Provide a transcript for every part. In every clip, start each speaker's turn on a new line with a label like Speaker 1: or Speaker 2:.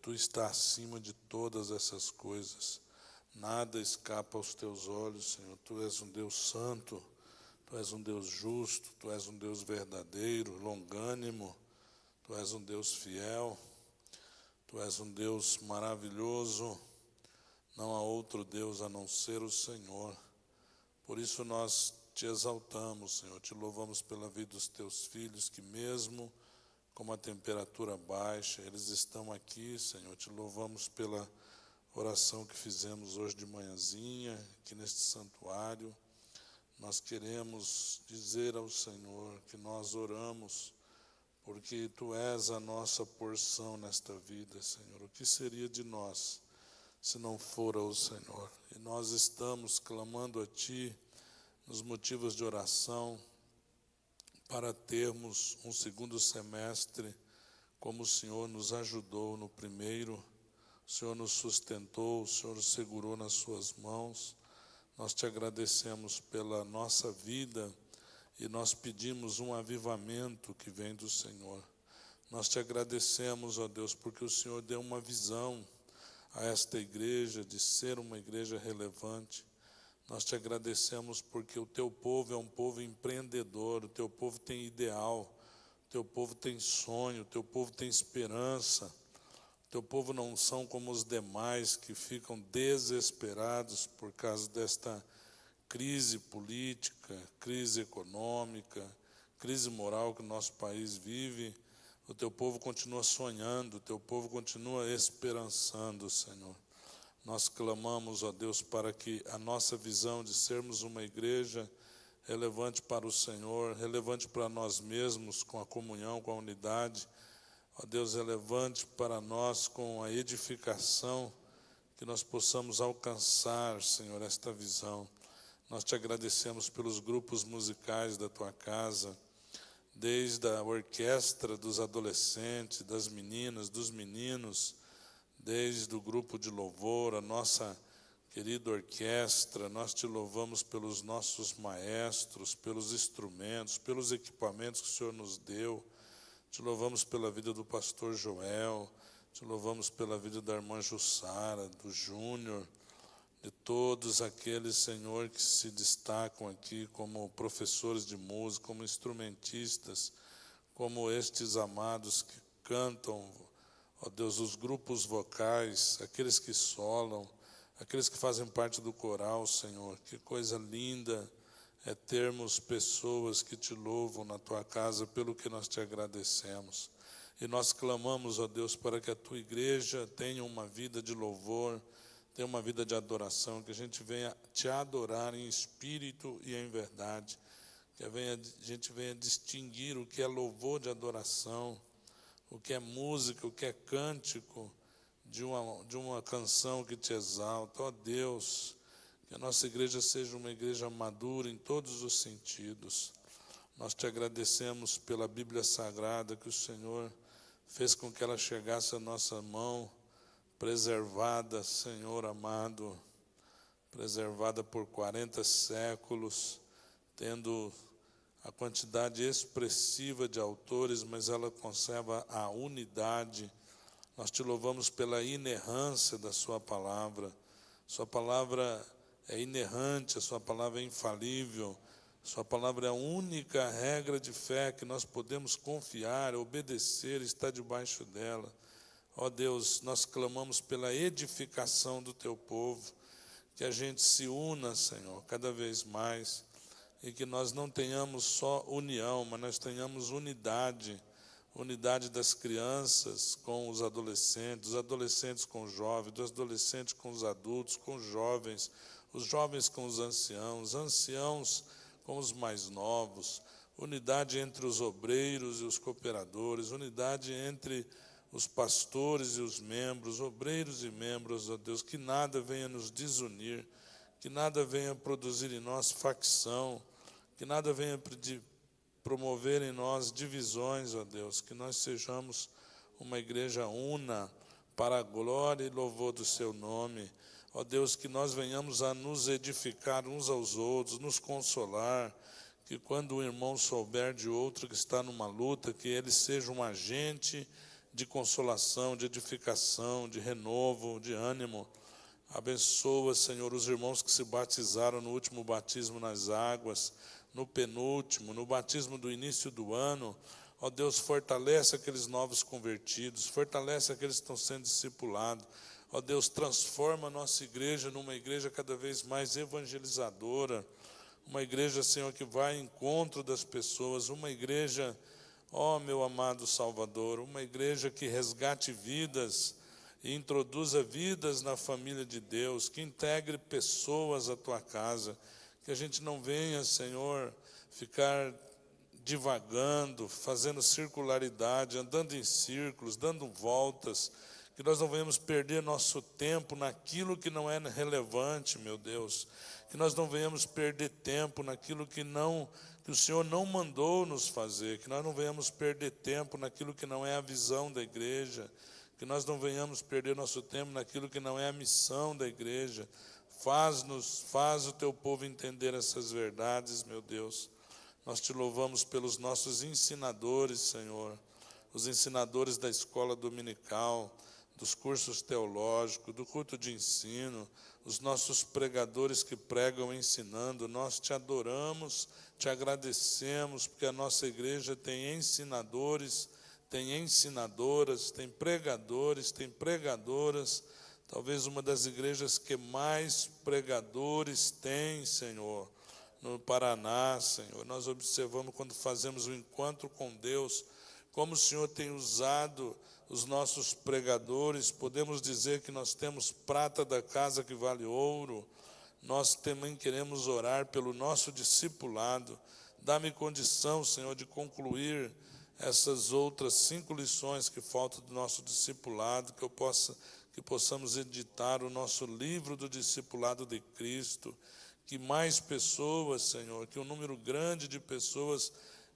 Speaker 1: Tu estás acima de todas essas coisas. Nada escapa aos teus olhos, Senhor. Tu és um Deus santo, Tu és um Deus justo, Tu és um Deus verdadeiro, longânimo, Tu és um Deus fiel, Tu és um Deus maravilhoso. Não há outro Deus a não ser o Senhor. Por isso nós te exaltamos, Senhor, te louvamos pela vida dos teus filhos, que mesmo com uma temperatura baixa, eles estão aqui, Senhor. Te louvamos pela oração que fizemos hoje de manhãzinha, aqui neste santuário. Nós queremos dizer ao Senhor que nós oramos, porque Tu és a nossa porção nesta vida, Senhor. O que seria de nós se não fora o Senhor? E nós estamos clamando a Ti nos motivos de oração para termos um segundo semestre como o Senhor nos ajudou no primeiro. O Senhor nos sustentou, o Senhor nos segurou nas Suas mãos. Nós Te agradecemos pela nossa vida e nós pedimos um avivamento que vem do Senhor. Nós Te agradecemos, ó Deus, porque o Senhor deu uma visão a esta igreja de ser uma igreja relevante. Nós Te agradecemos porque o Teu povo é um povo empreendedor, o Teu povo tem ideal, o Teu povo tem sonho, o Teu povo tem esperança. O Teu povo não são como os demais que ficam desesperados por causa desta crise política, crise econômica, crise moral que o nosso país vive. O Teu povo continua sonhando, o Teu povo continua esperançando, Senhor. Nós clamamos, ó Deus, para que a nossa visão de sermos uma igreja relevante para o Senhor, relevante para nós mesmos, com a comunhão, com a unidade, ó Deus, relevante para nós com a edificação, que nós possamos alcançar, Senhor, esta visão. Nós Te agradecemos pelos grupos musicais da Tua casa, desde a orquestra dos adolescentes, das meninas, dos meninos, desde o grupo de louvor, a nossa querida orquestra. Nós Te louvamos pelos nossos maestros, pelos instrumentos, pelos equipamentos que o Senhor nos deu. Te louvamos pela vida do pastor Joel, Te louvamos pela vida da irmã Jussara, do Júnior, de todos aqueles, Senhor, que se destacam aqui como professores de música, como instrumentistas, como estes amados que cantam, ó Deus, os grupos vocais, aqueles que solam, aqueles que fazem parte do coral, Senhor. Que coisa linda é termos pessoas que Te louvam na Tua casa, pelo que nós Te agradecemos. E nós clamamos, ó Deus, para que a Tua igreja tenha uma vida de louvor, tenha uma vida de adoração, que a gente venha Te adorar em espírito e em verdade, que a gente venha distinguir o que é louvor de adoração, o que é música, o que é cântico de uma canção que Te exalta. Ó Deus, que a nossa igreja seja uma igreja madura em todos os sentidos. Nós Te agradecemos pela Bíblia Sagrada, que o Senhor fez com que ela chegasse à nossa mão, preservada, Senhor amado, preservada por 40 séculos, tendo a quantidade expressiva de autores, mas ela conserva a unidade. Nós Te louvamos pela inerrância da Sua palavra. Sua palavra é inerrante, a Sua palavra é infalível, Sua palavra é a única regra de fé que nós podemos confiar, obedecer, estar debaixo dela. Ó Deus, nós clamamos pela edificação do Teu povo, que a gente se una, Senhor, cada vez mais, e que nós não tenhamos só união, mas nós tenhamos unidade das crianças com os adolescentes com os jovens, dos adolescentes com os adultos, com os jovens com os anciãos com os mais novos, unidade entre os obreiros e os cooperadores, unidade entre os pastores e os membros, obreiros e membros, ó Deus, que nada venha nos desunir, que nada venha produzir em nós facção, que nada venha promover em nós divisões, ó Deus, que nós sejamos uma igreja una para a glória e louvor do Seu nome. Ó Deus, que nós venhamos a nos edificar uns aos outros, nos consolar, que quando o irmão souber de outro que está numa luta, que ele seja um agente de consolação, de edificação, de renovo, de ânimo. Abençoa, Senhor, os irmãos que se batizaram no último batismo nas águas, no penúltimo, no batismo do início do ano. Ó Deus, fortalece aqueles novos convertidos, fortalece aqueles que estão sendo discipulados. Ó Deus, transforma a nossa igreja numa igreja cada vez mais evangelizadora, uma igreja, Senhor, que vai ao encontro das pessoas, uma igreja, ó meu amado Salvador, uma igreja que resgate vidas e introduza vidas na família de Deus, que integre pessoas à tua casa, que a gente não venha, Senhor, ficar divagando, fazendo circularidade, andando em círculos, dando voltas, que nós não venhamos perder nosso tempo naquilo que não é relevante, meu Deus, que nós não venhamos perder tempo naquilo que o Senhor não mandou nos fazer, que nós não venhamos perder tempo naquilo que não é a visão da igreja, que nós não venhamos perder nosso tempo naquilo que não é a missão da igreja. Faz o teu povo entender essas verdades, meu Deus. Nós te louvamos pelos nossos ensinadores, Senhor, os ensinadores da escola dominical, dos cursos teológicos, do culto de ensino, os nossos pregadores que pregam ensinando. Nós te adoramos, te agradecemos, porque a nossa igreja tem ensinadores, tem ensinadoras, tem pregadores, tem pregadoras, talvez uma das igrejas que mais pregadores tem, Senhor, no Paraná, Senhor. Nós observamos quando fazemos o encontro com Deus, como o Senhor tem usado os nossos pregadores. Podemos dizer que nós temos prata da casa que vale ouro. Nós também queremos orar pelo nosso discipulado. Dá-me condição, Senhor, de concluir essas outras 5 lições que faltam do nosso discipulado, que possamos editar o nosso livro do discipulado de Cristo, que mais pessoas, Senhor, que um número grande de pessoas,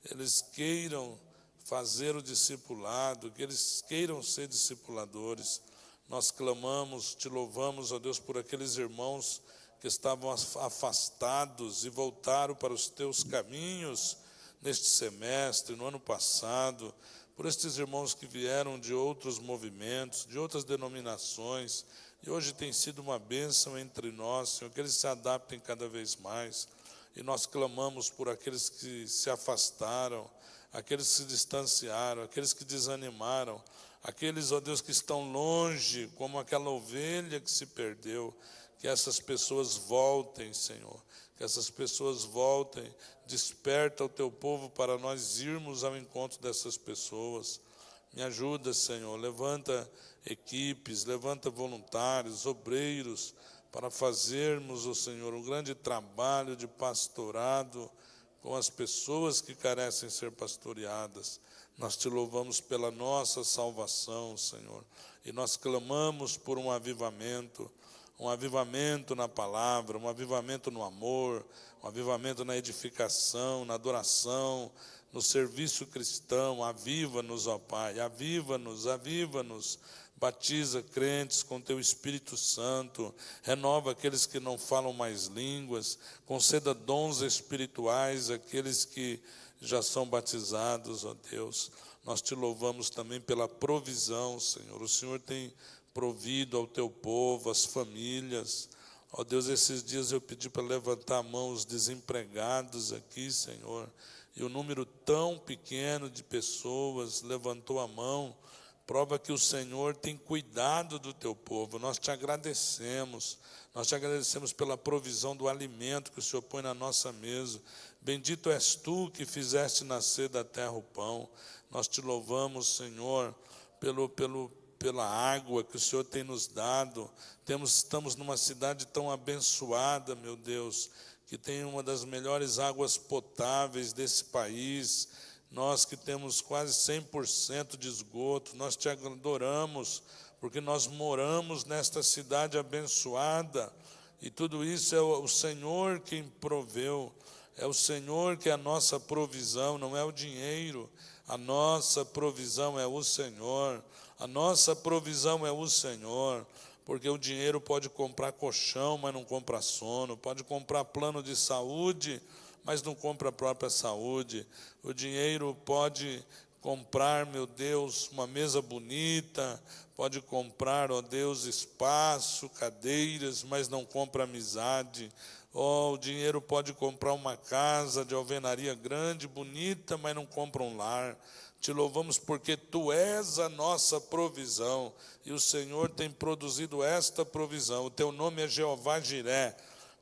Speaker 1: eles queiram fazer o discipulado, que eles queiram ser discipuladores. Nós clamamos, te louvamos, ó Deus, por aqueles irmãos que estavam afastados e voltaram para os teus caminhos neste semestre, no ano passado, por estes irmãos que vieram de outros movimentos, de outras denominações, e hoje tem sido uma bênção entre nós, Senhor, que eles se adaptem cada vez mais. E nós clamamos por aqueles que se afastaram, aqueles que se distanciaram, aqueles que desanimaram, aqueles, ó Deus, que estão longe, como aquela ovelha que se perdeu. Que essas pessoas voltem, Senhor, que essas pessoas voltem. Desperta o teu povo para nós irmos ao encontro dessas pessoas. Me ajuda, Senhor, levanta equipes, levanta voluntários, obreiros, para fazermos, ó Senhor, um grande trabalho de pastorado com as pessoas que carecem ser pastoreadas. Nós te louvamos pela nossa salvação, Senhor, e nós clamamos por um avivamento na palavra, um avivamento no amor, um avivamento na edificação, na adoração, no serviço cristão. Aviva-nos, ó Pai, aviva-nos, batiza crentes com teu Espírito Santo, renova aqueles que não falam mais línguas, conceda dons espirituais àqueles que já são batizados, ó Deus. Nós te louvamos também pela provisão, Senhor. O Senhor tem provido ao teu povo, às famílias. Ó Deus, esses dias eu pedi para levantar a mão os desempregados aqui, Senhor, e o número tão pequeno de pessoas levantou a mão, prova que o Senhor tem cuidado do teu povo. Nós te agradecemos pela provisão do alimento que o Senhor põe na nossa mesa. Bendito és tu que fizeste nascer da terra o pão. Nós te louvamos, Senhor, pela água que o Senhor tem nos dado. Estamos numa cidade tão abençoada, meu Deus, que tem uma das melhores águas potáveis desse país. Nós que temos quase 100% de esgoto, nós te adoramos, porque nós moramos nesta cidade abençoada, e tudo isso é o Senhor quem proveu, é o Senhor que é a nossa provisão, não é o dinheiro. A nossa provisão é o Senhor, a nossa provisão é o Senhor, porque o dinheiro pode comprar colchão, mas não compra sono, pode comprar plano de saúde, mas não compra a própria saúde. O dinheiro pode comprar, meu Deus, uma mesa bonita, pode comprar, ó Deus, espaço, cadeiras, mas não compra amizade. O dinheiro pode comprar uma casa de alvenaria grande, bonita, mas não compra um lar. Te louvamos porque Tu és a nossa provisão, e o Senhor tem produzido esta provisão. O Teu nome é Jeová Jiré.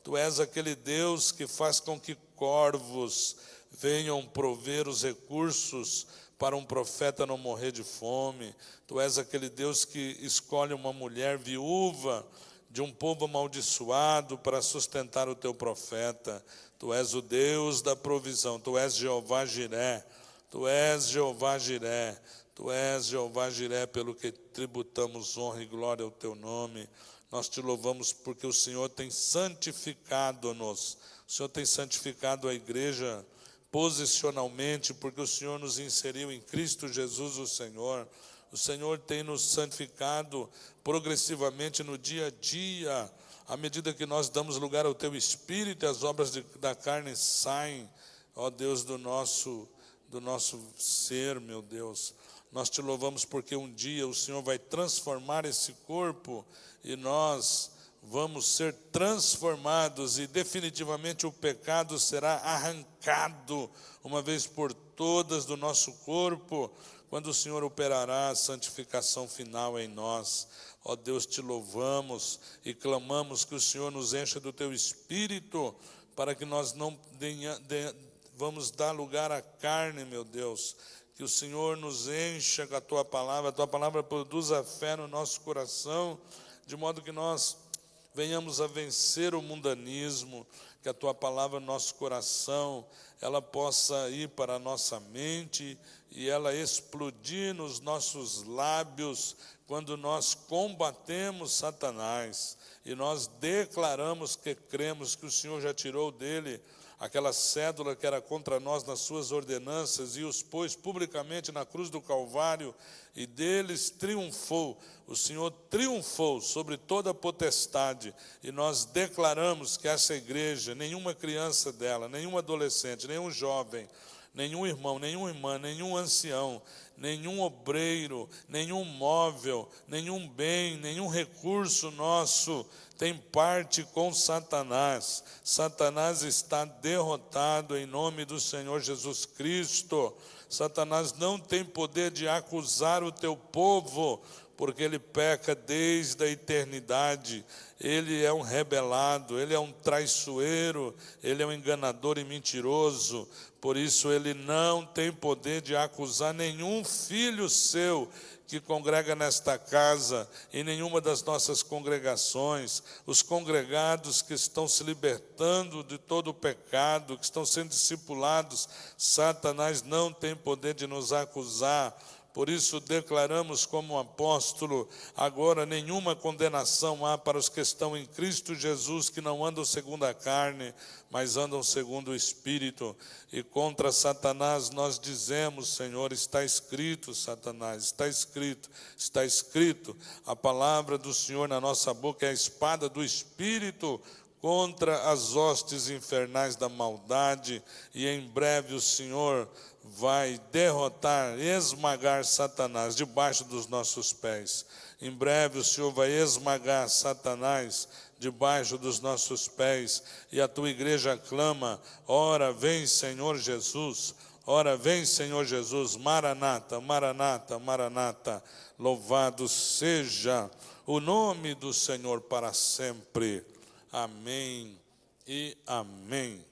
Speaker 1: Tu és aquele Deus que faz com que corvos venham prover os recursos para um profeta não morrer de fome. Tu és aquele Deus que escolhe uma mulher viúva de um povo amaldiçoado para sustentar o Teu profeta. Tu és o Deus da provisão, Tu és Jeová Jiré, Tu és Jeová Jiré, Tu és Jeová Jiré, pelo que tributamos honra e glória ao Teu nome. Nós Te louvamos porque o Senhor tem santificado-nos, o Senhor tem santificado a igreja posicionalmente, porque o Senhor nos inseriu em Cristo Jesus o Senhor. O Senhor tem nos santificado progressivamente no dia a dia, à medida que nós damos lugar ao Teu Espírito, e as obras da carne saem, ó Deus, do nosso ser, meu Deus. Nós Te louvamos porque um dia o Senhor vai transformar esse corpo, e nós vamos ser transformados, e definitivamente o pecado será arrancado, uma vez por todas, do nosso corpo, quando o Senhor operará a santificação final em nós. Ó Deus, Te louvamos e clamamos que o Senhor nos encha do Teu Espírito, para que nós não vamos dar lugar à carne, meu Deus. Que o Senhor nos encha com a Tua palavra produza fé no nosso coração, de modo que nós venhamos a vencer o mundanismo, que a Tua palavra no nosso coração, ela possa ir para a nossa mente, e ela explodir nos nossos lábios, quando nós combatemos Satanás, e nós declaramos que cremos que o Senhor já tirou dele aquela cédula que era contra nós nas suas ordenanças, e os pôs publicamente na cruz do Calvário, e deles triunfou. O Senhor triunfou sobre toda a potestade, e nós declaramos que essa igreja, nenhuma criança dela, nenhum adolescente, nenhum jovem, nenhum irmão, nenhuma irmã, nenhum ancião, nenhum obreiro, nenhum móvel, nenhum bem, nenhum recurso nosso tem parte com Satanás. Satanás está derrotado em nome do Senhor Jesus Cristo. Satanás não tem poder de acusar o Teu povo, porque ele peca desde a eternidade. Ele é um rebelado, ele é um traiçoeiro, ele é um enganador e mentiroso. Por isso ele não tem poder de acusar nenhum filho seu que congrega nesta casa, em nenhuma das nossas congregações. Os congregados que estão se libertando de todo o pecado, que estão sendo discipulados, Satanás não tem poder de nos acusar. Por isso declaramos como apóstolo: agora nenhuma condenação há para os que estão em Cristo Jesus, que não andam segundo a carne, mas andam segundo o Espírito. E contra Satanás nós dizemos, Senhor, está escrito, Satanás, está escrito, está escrito. A palavra do Senhor na nossa boca é a espada do Espírito contra as hostes infernais da maldade, e em breve o Senhor vai derrotar, esmagar Satanás debaixo dos nossos pés. Em breve o Senhor vai esmagar Satanás debaixo dos nossos pés, e a Tua igreja clama: ora vem Senhor Jesus, ora vem Senhor Jesus, Maranata, Maranata, Maranata. Louvado seja o nome do Senhor para sempre. Amém e amém.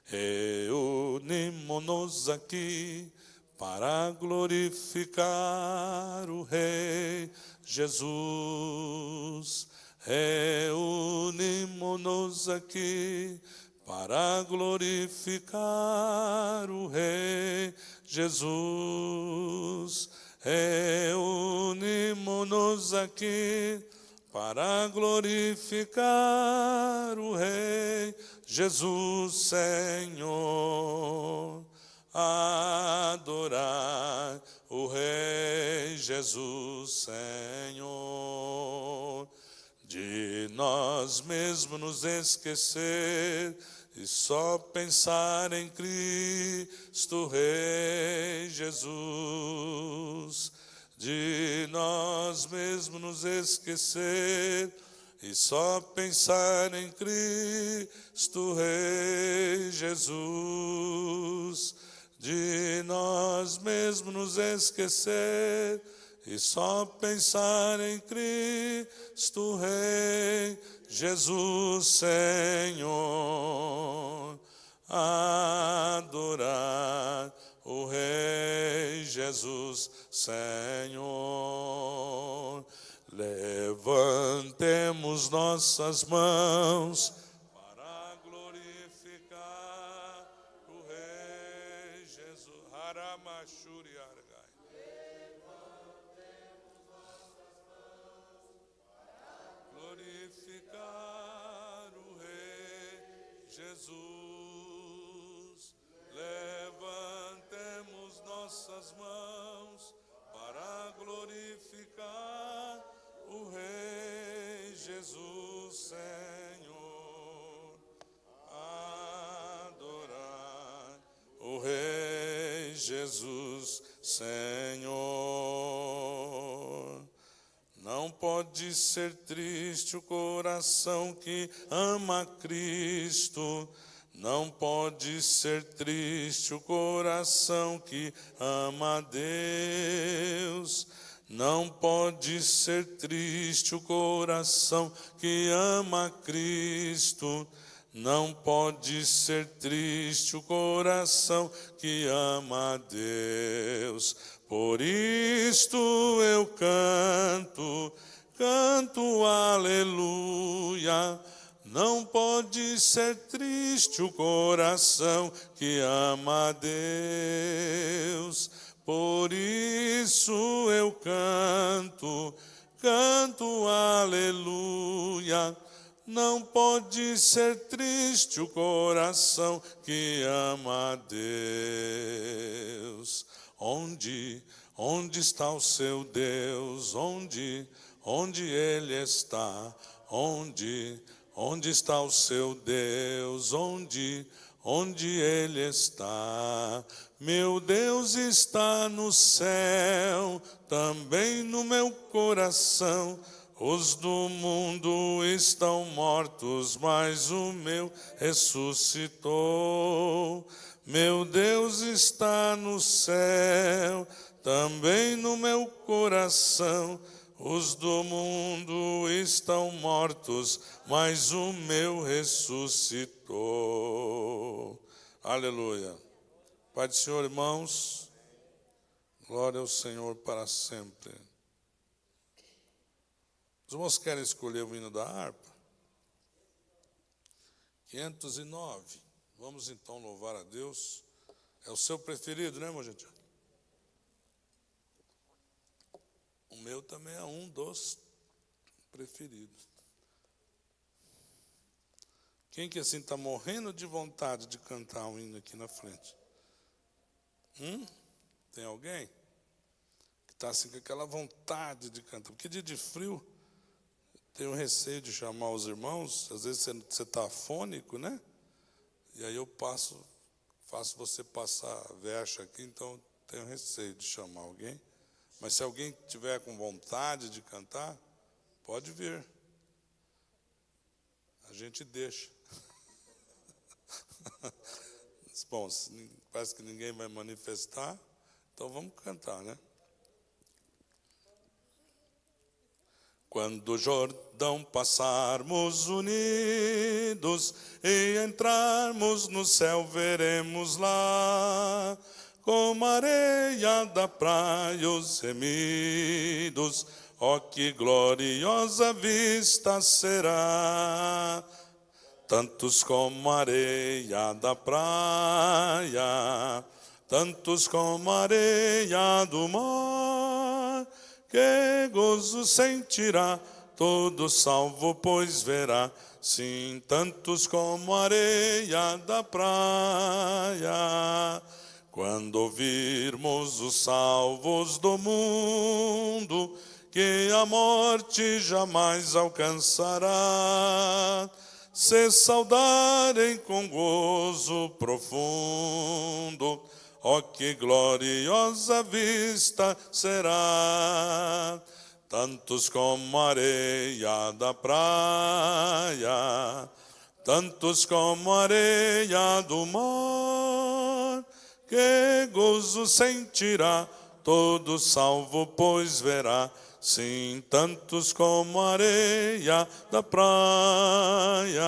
Speaker 1: Reunimos-nos aqui para glorificar o Rei Jesus. Reunimos-nos aqui para glorificar o Rei Jesus. Reunimos-nos aqui para glorificar o Rei Jesus, Senhor. Adorar o Rei Jesus, Senhor. De nós mesmos nos esquecer e só pensar em Cristo Rei Jesus. De nós mesmos nos esquecer e só pensar em Cristo Rei Jesus. De nós mesmos nos esquecer e só pensar em Cristo Rei Jesus Senhor. Adorar o Rei Jesus Senhor. Levantemos nossas mãos para glorificar o Rei Jesus. Haramashuri Argai. Levantemos nossas mãos para glorificar o Rei Jesus. Levantemos nossas mãos para glorificar o Rei Jesus Senhor. Adorar o Rei Jesus Senhor. Não pode ser triste o coração que ama Cristo. Não pode ser triste o coração que ama a Deus. Não pode ser triste o coração que ama Cristo. Não pode ser triste o coração que ama a Deus. Por isto eu canto aleluia. Não pode ser triste o coração que ama a Deus. Por isso eu canto aleluia. Não pode ser triste o coração que ama a Deus. Onde está o seu Deus? Onde Ele está? Onde está o seu Deus? Onde Ele está? Meu Deus está no céu, também no meu coração. Os do mundo estão mortos, mas o meu ressuscitou. Meu Deus está no céu, também no meu coração. Os do mundo estão mortos, mas o meu ressuscitou. Aleluia. Pai do Senhor, irmãos, glória ao Senhor para sempre. Os irmãos querem escolher o hino da harpa? 509. Vamos então louvar a Deus. É o seu preferido, né, irmão gente? O meu também é um dos preferidos. Quem que assim está morrendo de vontade de cantar um hino aqui na frente? Tem alguém? Que está assim com aquela vontade de cantar. Porque dia de frio, tenho receio de chamar os irmãos. Às vezes você está afônico, né? E aí eu faço você passar verso aqui, então tenho receio de chamar alguém. Mas se alguém tiver com vontade de cantar, pode vir. A gente deixa. Bom, parece que ninguém vai manifestar, então vamos cantar, né? Quando o Jordão passarmos unidos e entrarmos no céu, veremos lá, como a areia da praia os remidos, ó que gloriosa vista será. Tantos como a areia da praia, tantos como a areia do mar, que gozo sentirá todo salvo, pois verá, sim, tantos como a areia da praia. Quando ouvirmos os salvos do mundo, que a morte jamais alcançará, se saudarem com gozo profundo. Oh, que gloriosa vista será! Tantos como a areia da praia, tantos como a areia do mar, que gozo sentirá todo salvo, pois verá, sim, tantos como a areia da praia,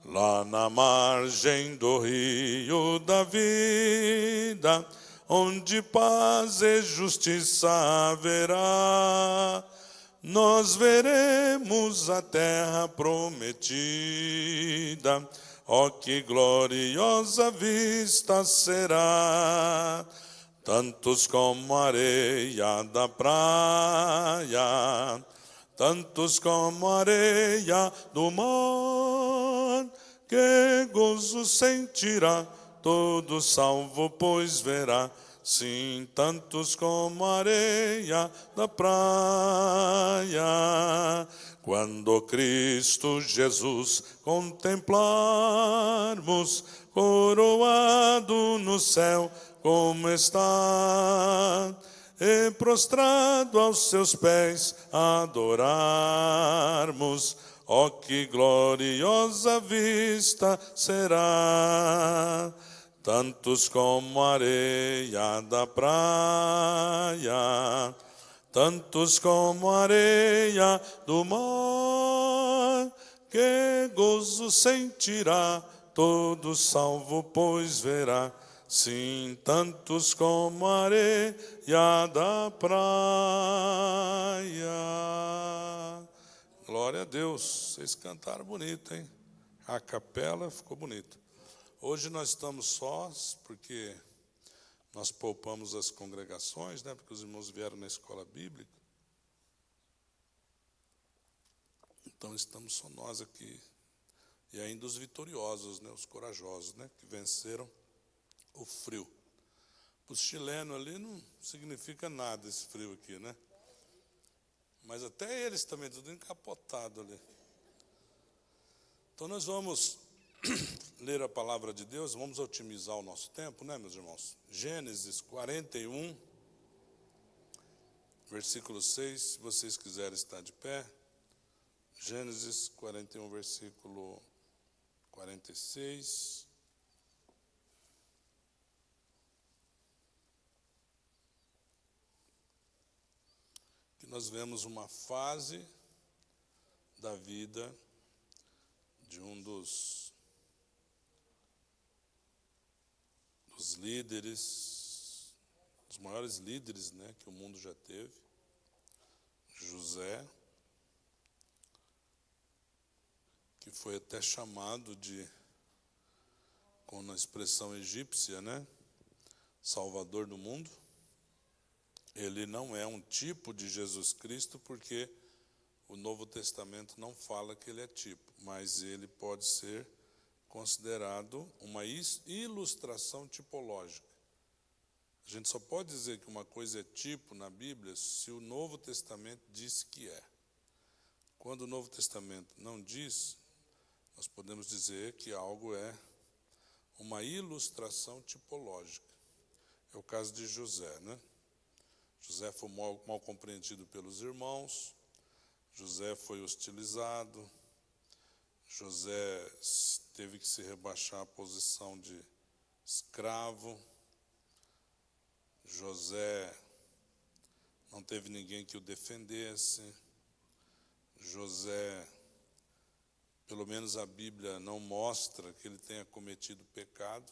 Speaker 1: lá na margem do rio da vida, onde paz e justiça haverá, nós veremos a terra prometida. Oh, que gloriosa vista será! Tantos como a areia da praia, tantos como a areia do mar, que gozo sentirá todo salvo, pois verá, sim, tantos como a areia da praia. Quando Cristo Jesus contemplarmos, coroado no céu como está, e prostrado aos seus pés adorarmos, oh, que gloriosa vista será! Tantos como a areia da praia, tantos como a areia do mar, que gozo sentirá todo salvo, pois verá, sim, tantos como a areia da praia. Glória a Deus, vocês cantaram bonito, hein? A capela ficou bonita. Hoje nós estamos sós, porque nós poupamos as congregações, né? Porque os irmãos vieram na escola bíblica. Então estamos só nós aqui. E ainda os vitoriosos, né? Os corajosos, né? Que venceram o frio. Para os chilenos ali não significa nada esse frio aqui, né? Mas até eles também, tudo encapotado ali. Então nós vamos ler a palavra de Deus, vamos otimizar o nosso tempo, né, meus irmãos? Gênesis 41, versículo 6, se vocês quiserem estar de pé. Gênesis 41, versículo 46. Que nós vemos uma fase da vida de um dos líderes, dos maiores líderes, né, que o mundo já teve, José, que foi até chamado de, com a expressão egípcia, né, Salvador do mundo. Ele não é um tipo de Jesus Cristo, porque o Novo Testamento não fala que ele é tipo, mas ele pode ser considerado uma ilustração tipológica. A gente só pode dizer que uma coisa é tipo na Bíblia se o Novo Testamento diz que é. Quando o Novo Testamento não diz, nós podemos dizer que algo é uma ilustração tipológica. É o caso de José, né? José foi mal compreendido pelos irmãos, José foi hostilizado, José teve que se rebaixar à posição de escravo, José não teve ninguém que o defendesse, José, pelo menos a Bíblia não mostra que ele tenha cometido pecado.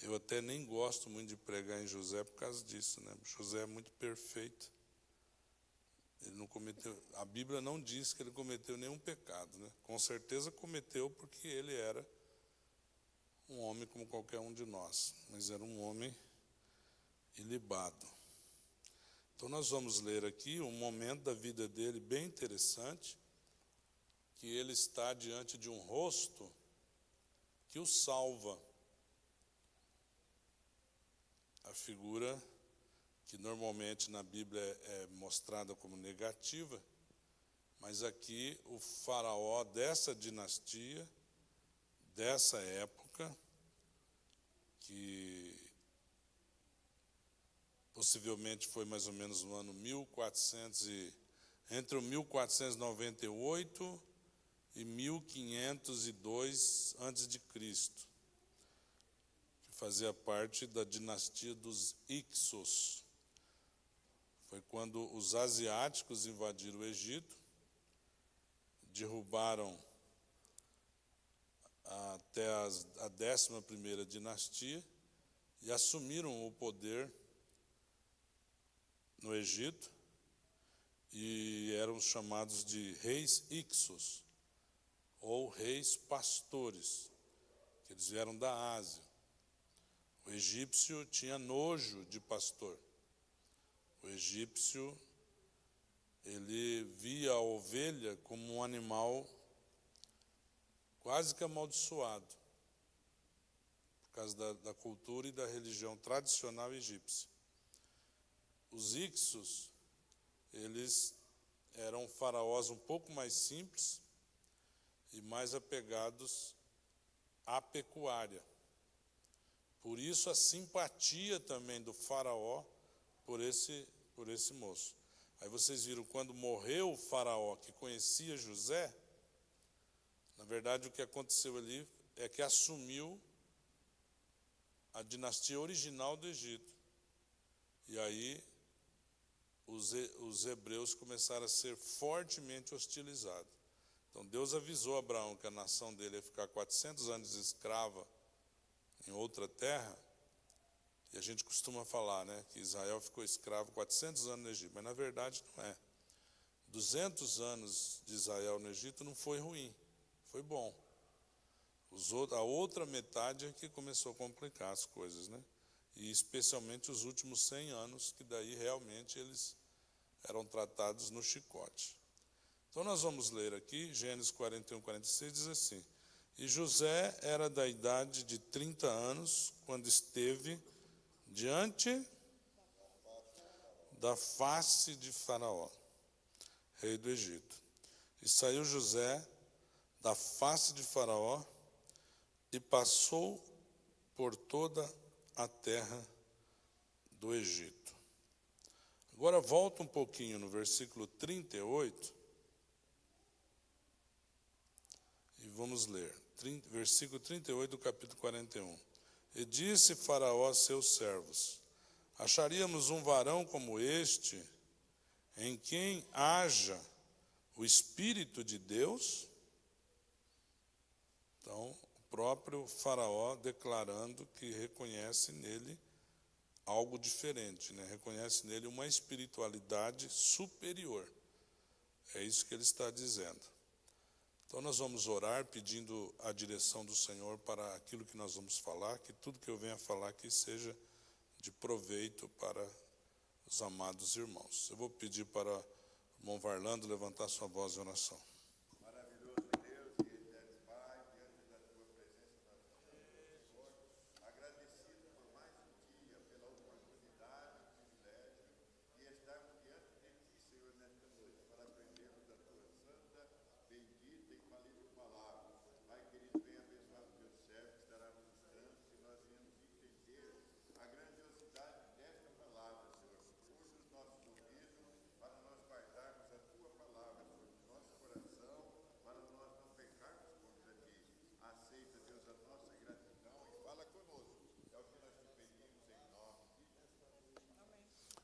Speaker 1: Eu até nem gosto muito de pregar em José por causa disso, né? José é muito perfeito. Ele não cometeu, a Bíblia não diz que ele cometeu nenhum pecado, né? Com certeza cometeu, porque ele era um homem como qualquer um de nós, mas era um homem ilibado. Então nós vamos ler aqui um momento da vida dele bem interessante, que ele está diante de um rosto que o salva. A figura que normalmente na Bíblia é mostrada como negativa, mas aqui o faraó dessa dinastia, dessa época, que possivelmente foi mais ou menos no ano 1400 entre o 1498 e 1502 a.C., que fazia parte da dinastia dos Hyksos. Foi quando os asiáticos invadiram o Egito, derrubaram até a 11ª dinastia e assumiram o poder no Egito, e eram chamados de reis Hyksos, ou reis pastores, que eles vieram da Ásia. O egípcio tinha nojo de pastor. O egípcio, ele via a ovelha como um animal quase que amaldiçoado, por causa da cultura e da religião tradicional egípcia. Os Hyksos, eles eram faraós um pouco mais simples e mais apegados à pecuária. Por isso a simpatia também do faraó por esse moço. Aí vocês viram, quando morreu o faraó que conhecia José, na verdade o que aconteceu ali é que assumiu a dinastia original do Egito. E aí os hebreus começaram a ser fortemente hostilizados. Então Deus avisou a Abraão que a nação dele ia ficar 400 anos escrava em outra terra, e a gente costuma falar, né, que Israel ficou escravo 400 anos no Egito, mas na verdade não é. 200 anos de Israel no Egito não foi ruim, foi bom. A outra metade é que começou a complicar as coisas, né? E especialmente os últimos 100 anos, que daí realmente eles eram tratados no chicote. Então nós vamos ler aqui, Gênesis 41, 46, diz assim: E José era da idade de 30 anos, quando esteve diante da face de Faraó, rei do Egito. E saiu José da face de Faraó e passou por toda a terra do Egito. Agora volta um pouquinho no versículo 38 e vamos ler. Versículo 38 do capítulo 41. E disse Faraó a seus servos: Acharíamos um varão como este, em quem haja o Espírito de Deus? Então, o próprio Faraó declarando que reconhece nele algo diferente, né? Reconhece nele uma espiritualidade superior. É isso que ele está dizendo. Então nós vamos orar pedindo a direção do Senhor para aquilo que nós vamos falar, que tudo que eu venha falar aqui seja de proveito para os amados irmãos. Eu vou pedir para o irmão Varlando levantar sua voz em oração.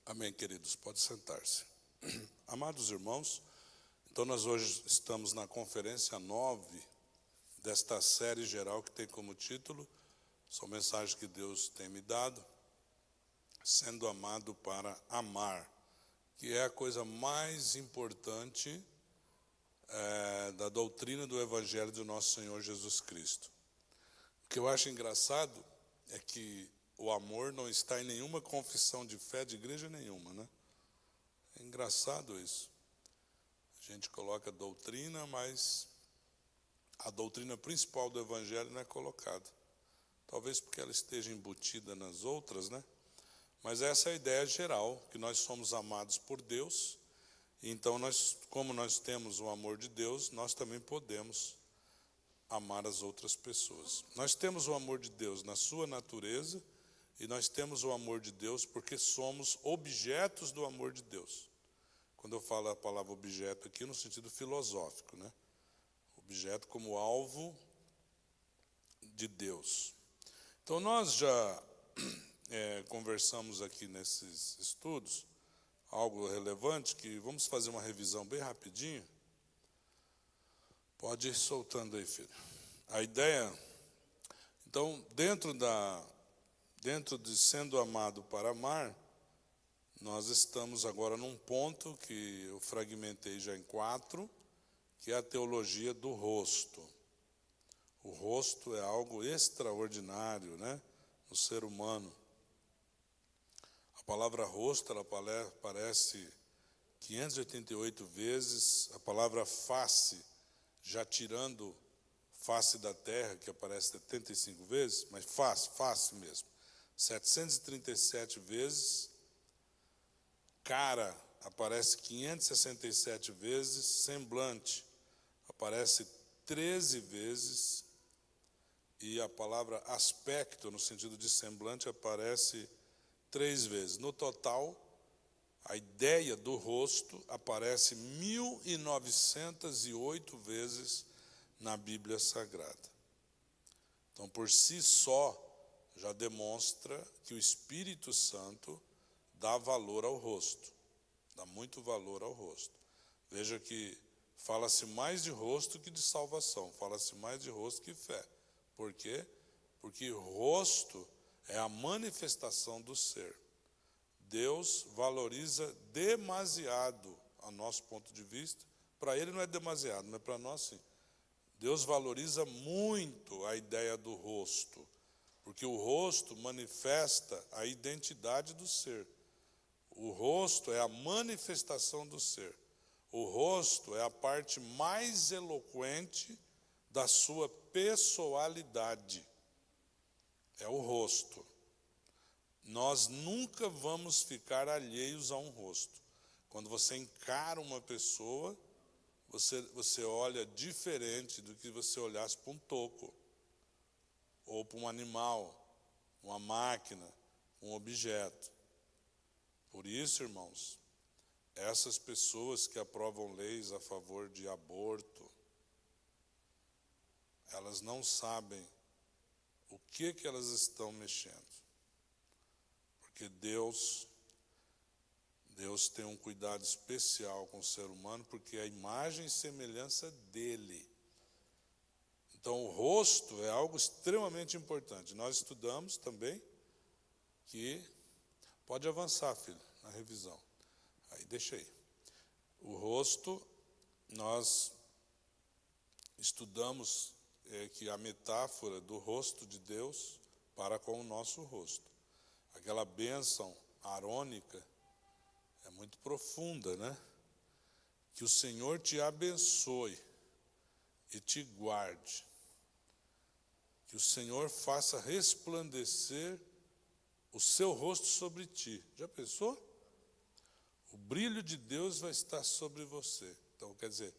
Speaker 1: Amém, queridos, pode sentar-se. Amados irmãos, então nós hoje estamos na conferência 9 desta série geral que tem como título, são mensagens que Deus tem me dado, sendo amado para amar, que é a coisa mais importante da doutrina do Evangelho do nosso Senhor Jesus Cristo. O que eu acho engraçado é que o amor não está em nenhuma confissão de fé de igreja nenhuma, né? É engraçado isso. A gente coloca doutrina, mas a doutrina principal do Evangelho não é colocada. Talvez porque ela esteja embutida nas outras, né? Mas essa é a ideia geral, que nós somos amados por Deus. Então, como nós temos o amor de Deus, nós também podemos amar as outras pessoas. Nós temos o amor de Deus na sua natureza, e nós temos o amor de Deus porque somos objetos do amor de Deus. Quando eu falo a palavra objeto aqui, no sentido filosófico, né? Objeto como alvo de Deus. Então, nós já conversamos aqui nesses estudos, algo relevante, que vamos fazer uma revisão bem rapidinho. Pode ir soltando aí, filho. A ideia, então, dentro de sendo amado para amar, nós estamos agora num ponto que eu fragmentei já em 4, que é a teologia do rosto. O rosto é algo extraordinário, né, no ser humano. A palavra rosto, ela aparece 588 vezes. A palavra face, já tirando face da terra, que aparece 75 vezes, mas face mesmo, 737 vezes. Cara aparece 567 vezes. Semblante aparece 13 vezes. E a palavra aspecto, no sentido de semblante, aparece 3 vezes. No total, a ideia do rosto aparece 1908 vezes na Bíblia Sagrada. Então, por si só, já demonstra que o Espírito Santo dá valor ao rosto, dá muito valor ao rosto. Veja que fala-se mais de rosto que de salvação, fala-se mais de rosto que fé. Por quê? Porque o rosto é a manifestação do ser. Deus valoriza demasiado, a nosso ponto de vista. Para ele não é demasiado, mas para nós sim. Deus valoriza muito a ideia do rosto, porque o rosto manifesta a identidade do ser. O rosto é a manifestação do ser. O rosto é a parte mais eloquente da sua pessoalidade. É o rosto. Nós nunca vamos ficar alheios a um rosto. Quando você encara uma pessoa, você olha diferente do que você olhasse para um toco, ou para um animal, uma máquina, um objeto. Por isso, irmãos, essas pessoas que aprovam leis a favor de aborto, elas não sabem o que elas estão mexendo. Porque Deus tem um cuidado especial com o ser humano, porque é a imagem e semelhança dele. Então, o rosto é algo extremamente importante. Nós estudamos também que... Pode avançar, filho, na revisão. Aí, deixa aí. O rosto, nós estudamos que a metáfora do rosto de Deus para com o nosso rosto. Aquela bênção arônica é muito profunda, né? Que o Senhor te abençoe e te guarde. Que o Senhor faça resplandecer o seu rosto sobre ti. Já pensou? O brilho de Deus vai estar sobre você. Então, quer dizer,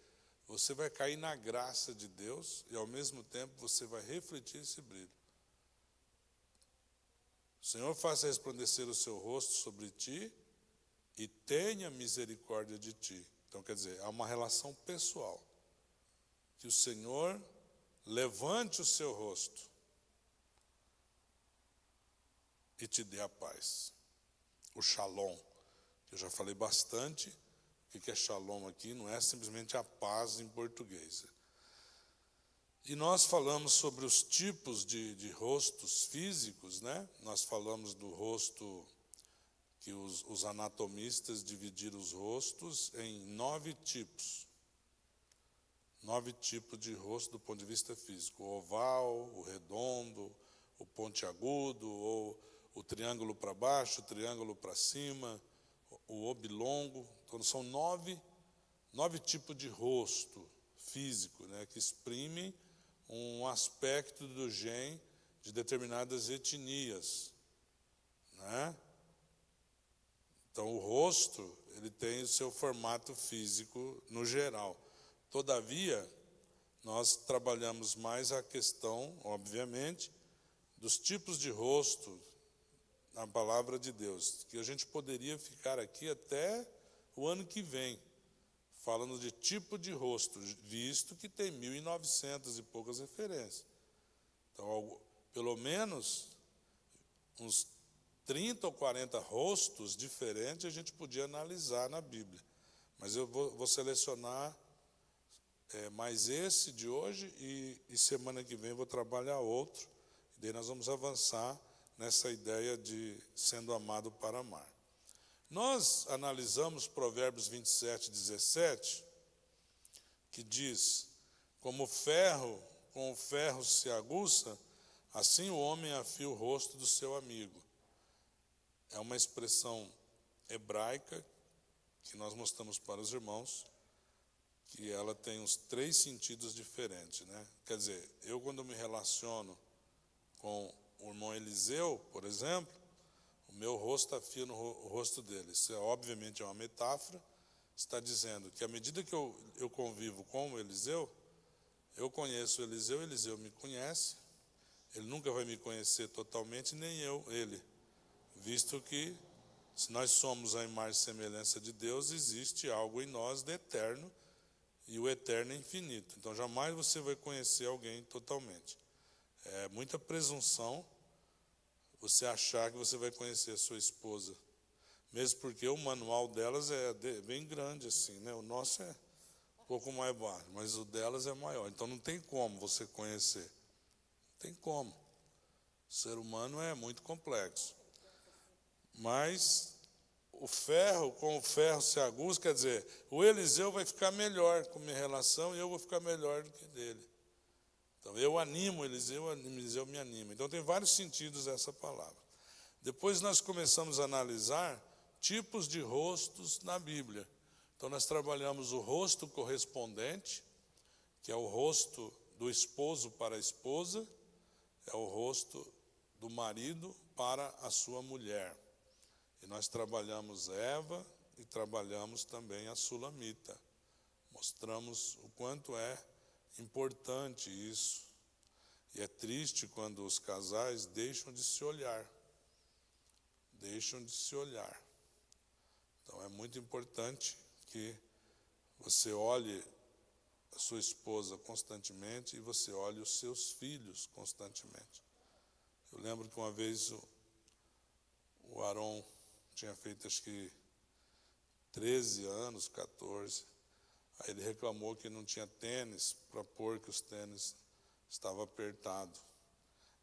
Speaker 1: você vai cair na graça de Deus e, ao mesmo tempo, você vai refletir esse brilho. O Senhor faça resplandecer o seu rosto sobre ti e tenha misericórdia de ti. Então, quer dizer, há uma relação pessoal. Que o Senhor levante o seu rosto e te dê a paz. O shalom. Eu já falei bastante. O que é shalom aqui? Não é simplesmente a paz em português. E nós falamos sobre os tipos de rostos físicos, né? Nós falamos do rosto, que os anatomistas dividiram os rostos em 9 tipos. 9 tipos de rosto do ponto de vista físico. O oval, o redondo, o pontiagudo, ou o triângulo para baixo, o triângulo para cima, o oblongo. Então, são 9 tipos de rosto físico, né, que exprimem um aspecto do gene de determinadas etnias, né? Então, o rosto, ele tem o seu formato físico no geral. Todavia, nós trabalhamos mais a questão, obviamente, dos tipos de rosto na palavra de Deus, que a gente poderia ficar aqui até o ano que vem, falando de tipo de rosto, visto que tem 1.900 e poucas referências. Então, pelo menos uns 30 ou 40 rostos diferentes a gente podia analisar na Bíblia. Mas eu vou selecionar mais esse de hoje e semana que vem vou trabalhar outro. E daí nós vamos avançar nessa ideia de sendo amado para amar. Nós analisamos Provérbios 27, 17, que diz: como com o ferro se aguça, assim o homem afia o rosto do seu amigo. É uma expressão hebraica que nós mostramos para os irmãos, que ela tem uns 3 sentidos diferentes, né? Quer dizer, eu quando me relaciono com o irmão Eliseu, por exemplo, o meu rosto afia no rosto dele. Isso obviamente é uma metáfora. Está dizendo que à medida que eu convivo com o Eliseu, eu conheço o Eliseu me conhece. Ele nunca vai me conhecer totalmente, nem eu ele. Visto que, se nós somos a imagem e semelhança de Deus, existe algo em nós de eterno, e o eterno é infinito. Então, jamais você vai conhecer alguém totalmente. É muita presunção você achar que você vai conhecer a sua esposa, mesmo porque o manual delas é bem grande assim, né? O nosso é um pouco mais baixo, mas o delas é maior. Então, não tem como você conhecer. Não tem como. O ser humano é muito complexo. Mas com o ferro se aguça, quer dizer, o Eliseu vai ficar melhor com a minha relação e eu vou ficar melhor do que dele. Então, eu animo o Eliseu me anima. Então, tem vários sentidos essa palavra. Depois nós começamos a analisar tipos de rostos na Bíblia. Então, nós trabalhamos o rosto correspondente, que é o rosto do esposo para a esposa, é o rosto do marido para a sua mulher. E nós trabalhamos Eva e trabalhamos também a Sulamita. Mostramos o quanto é importante isso. E é triste quando os casais deixam de se olhar. Deixam de se olhar. Então é muito importante que você olhe a sua esposa constantemente e você olhe os seus filhos constantemente. Eu lembro que uma vez o Aron tinha feito acho que 13 anos, 14. Aí ele reclamou que não tinha tênis para pôr, que os tênis estavam apertados.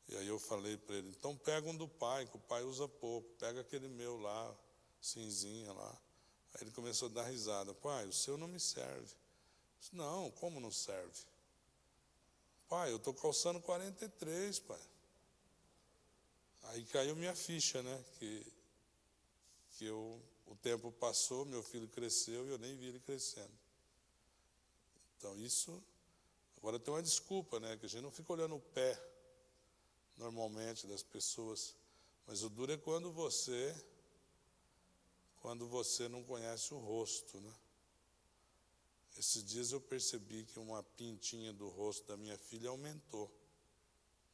Speaker 1: E aí eu falei para ele, então pega um do pai, que o pai usa pouco, pega aquele meu lá, cinzinha lá. Aí ele começou a dar risada, pai, o seu não me serve. Eu disse, não, como não serve? Pai, eu estou calçando 43, pai. Aí caiu minha ficha, né, o tempo passou, meu filho cresceu e eu nem vi ele crescendo. Então isso, agora tem uma desculpa, né, que a gente não fica olhando o pé, normalmente, das pessoas, mas o duro é quando você não conhece o rosto, né. Esses dias eu percebi que uma pintinha do rosto da minha filha aumentou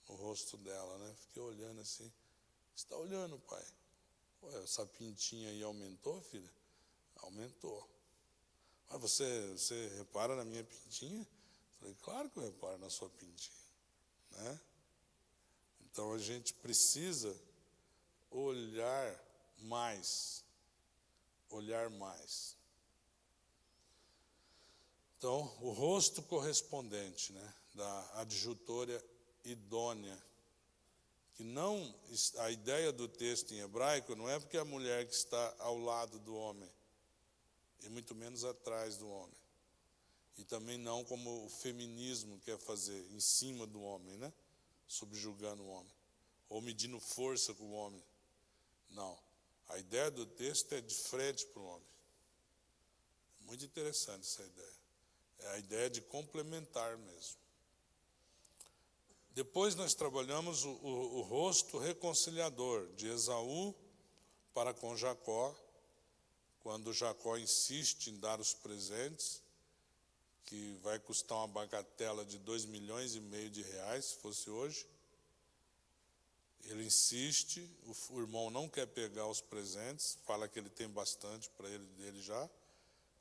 Speaker 1: no rosto dela, né, fiquei olhando assim, você está olhando, pai? Ué, essa pintinha aí aumentou, filha? Aumentou. Mas você repara na minha pintinha? Falei, claro que eu reparo na sua pintinha, né? Então a gente precisa olhar mais. Olhar mais. Então, o rosto correspondente, né, da adjutora idônea. Que não, a ideia do texto em hebraico não é porque a mulher que está ao lado do homem, e muito menos atrás do homem. E também não como o feminismo quer fazer, em cima do homem, né? Subjugando o homem. Ou medindo força com o homem. Não. A ideia do texto é de frente para o homem. É muito interessante essa ideia. É a ideia de complementar mesmo. Depois nós trabalhamos o rosto reconciliador de Esaú para com Jacó, quando Jacó insiste em dar os presentes, que vai custar uma bagatela de 2,5 milhões de reais, se fosse hoje. Ele insiste, o irmão não quer pegar os presentes, fala que ele tem bastante para ele já.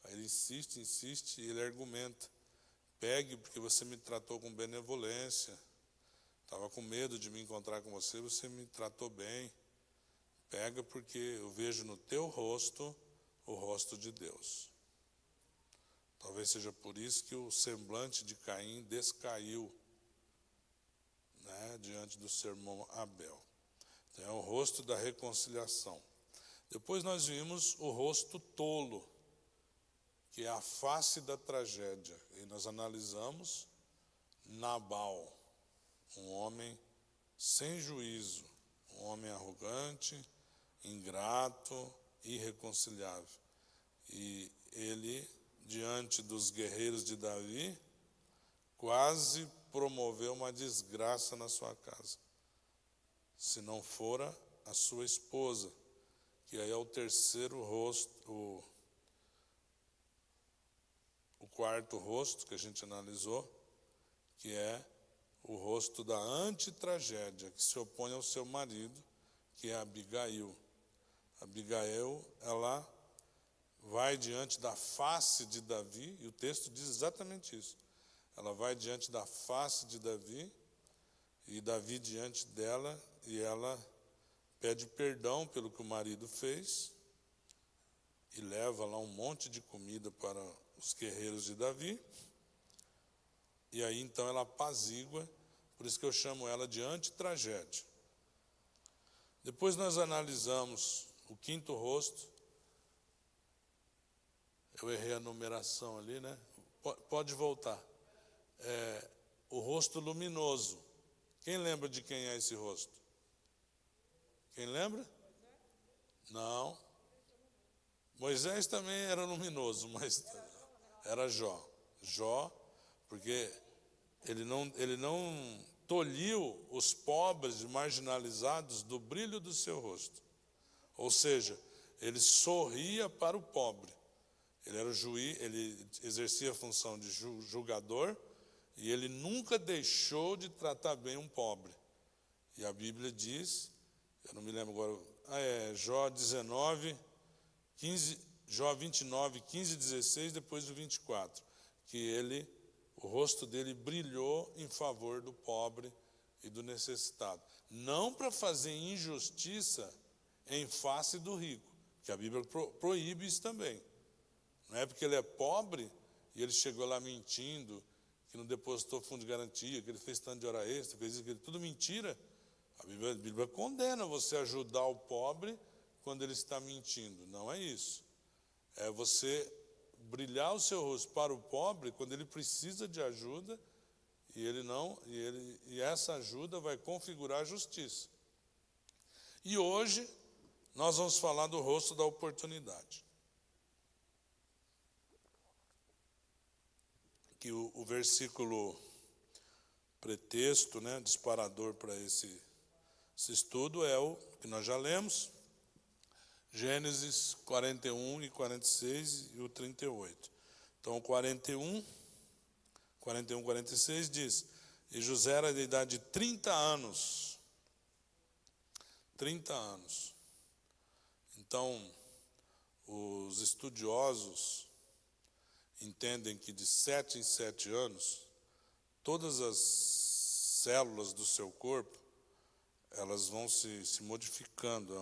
Speaker 1: Aí ele insiste, e ele argumenta: pegue porque você me tratou com benevolência, estava com medo de me encontrar com você, você me tratou bem. Pega porque eu vejo no teu rosto o rosto de Deus. Talvez seja por isso que o semblante de Caim descaiu, diante do seu irmão Abel. Então, é o rosto da reconciliação. Depois nós vimos o rosto tolo, que é a face da tragédia. E nós analisamos Nabal, um homem sem juízo, um homem arrogante, ingrato, irreconciliável. E ele, diante dos guerreiros de Davi, quase promoveu uma desgraça na sua casa, se não fora a sua esposa, que aí é o terceiro rosto, o quarto rosto que a gente analisou, que é o rosto da antitragédia, que se opõe ao seu marido, que é Abigail. Abigail, ela vai diante da face de Davi, e o texto diz exatamente isso. Ela vai diante da face de Davi, e Davi diante dela, e ela pede perdão pelo que o marido fez, e leva lá um monte de comida para os guerreiros de Davi, e aí então ela apazigua, por isso que eu chamo ela de antitragédia. Depois nós analisamos o quinto rosto. Eu errei a numeração ali, né? Pode voltar. O rosto luminoso. Quem lembra de quem é esse rosto? Quem lembra? Não. Moisés também era luminoso, mas era Jó. Jó, porque ele não tolhiu os pobres e marginalizados do brilho do seu rosto. Ou seja, ele sorria para o pobre. Ele era juiz, ele exercia a função de julgador, e ele nunca deixou de tratar bem um pobre. E a Bíblia diz, eu não me lembro agora, Jó 19, 15, Jó 29, 15 e 16, depois do 24, que o rosto dele brilhou em favor do pobre e do necessitado. Não para fazer injustiça em face do rico, que a Bíblia proíbe isso também. Não é porque ele é pobre e ele chegou lá mentindo, que não depositou fundo de garantia, que ele fez tanto de hora extra, fez isso, tudo mentira. A Bíblia condena você ajudar o pobre quando ele está mentindo. Não é isso. É você brilhar o seu rosto para o pobre quando ele precisa de ajuda, e essa ajuda vai configurar a justiça. E hoje nós vamos falar do rosto da oportunidade. Que o versículo pretexto, disparador para esse estudo é o que nós já lemos, Gênesis 41 e 46 e o 38. Então, o 41, 46 diz: e José era de idade de 30 anos. 30 anos. Então, os estudiosos entendem que de 7 em 7 anos, todas as células do seu corpo, elas vão se modificando.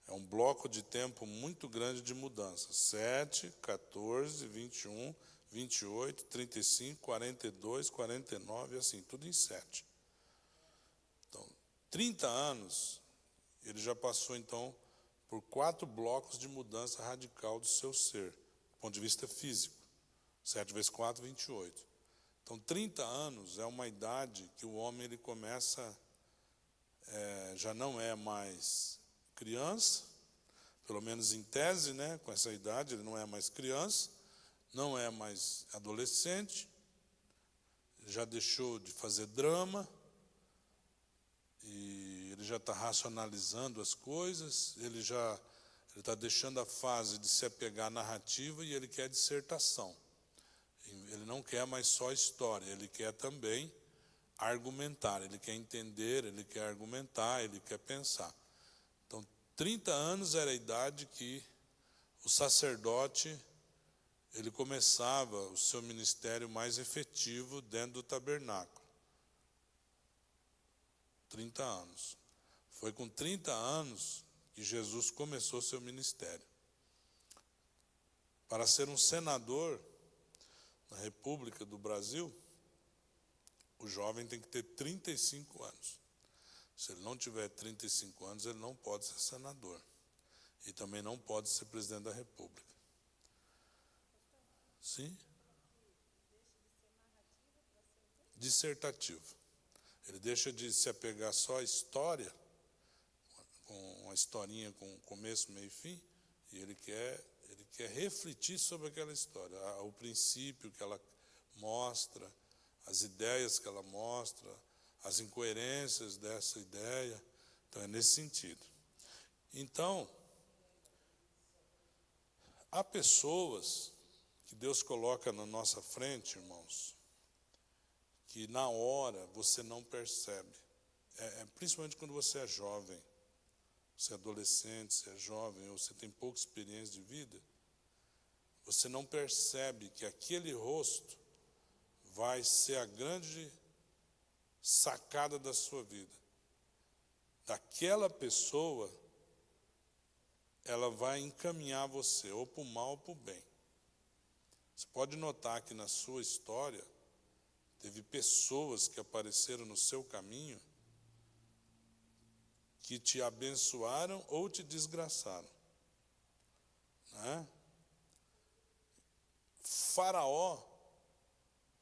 Speaker 1: É um bloco de tempo muito grande de mudança. 7, 14, 21, 28, 35, 42, 49, assim, tudo em 7. Então, 30 anos, ele já passou, então, por 4 blocos de mudança radical do seu ser, do ponto de vista físico. 7 vezes 4, 28. Então, 30 anos é uma idade que o homem ele começa, já não é mais criança, pelo menos em tese, com essa idade, ele não é mais criança, não é mais adolescente, já deixou de fazer drama, e ele já está racionalizando as coisas, ele já Ele está deixando a fase de se apegar à narrativa e ele quer dissertação. Ele não quer mais só história, ele quer também argumentar, ele quer entender, ele quer argumentar, ele quer pensar. Então, 30 anos era a idade que o sacerdote ele começava o seu ministério mais efetivo dentro do tabernáculo. 30 anos. Foi com 30 anos que Jesus começou seu ministério. Para ser um senador na República do Brasil, o jovem tem que ter 35 anos. Se ele não tiver 35 anos, ele não pode ser senador. E também não pode ser presidente da República. Sim? Dissertativo. Ele deixa de se apegar só à história, com uma historinha com começo, meio e fim, e ele quer refletir sobre aquela história, o princípio que ela mostra, as ideias que ela mostra, as incoerências dessa ideia. Então, é nesse sentido. Então, há pessoas que Deus coloca na nossa frente, irmãos, que na hora você não percebe. Principalmente quando você é jovem, você é adolescente, você é jovem, ou você tem pouca experiência de vida, você não percebe que aquele rosto vai ser a grande sacada da sua vida. Daquela pessoa, ela vai encaminhar você, ou para o mal ou para o bem. Você pode notar que na sua história, teve pessoas que apareceram no seu caminho que te abençoaram ou te desgraçaram. Né? Faraó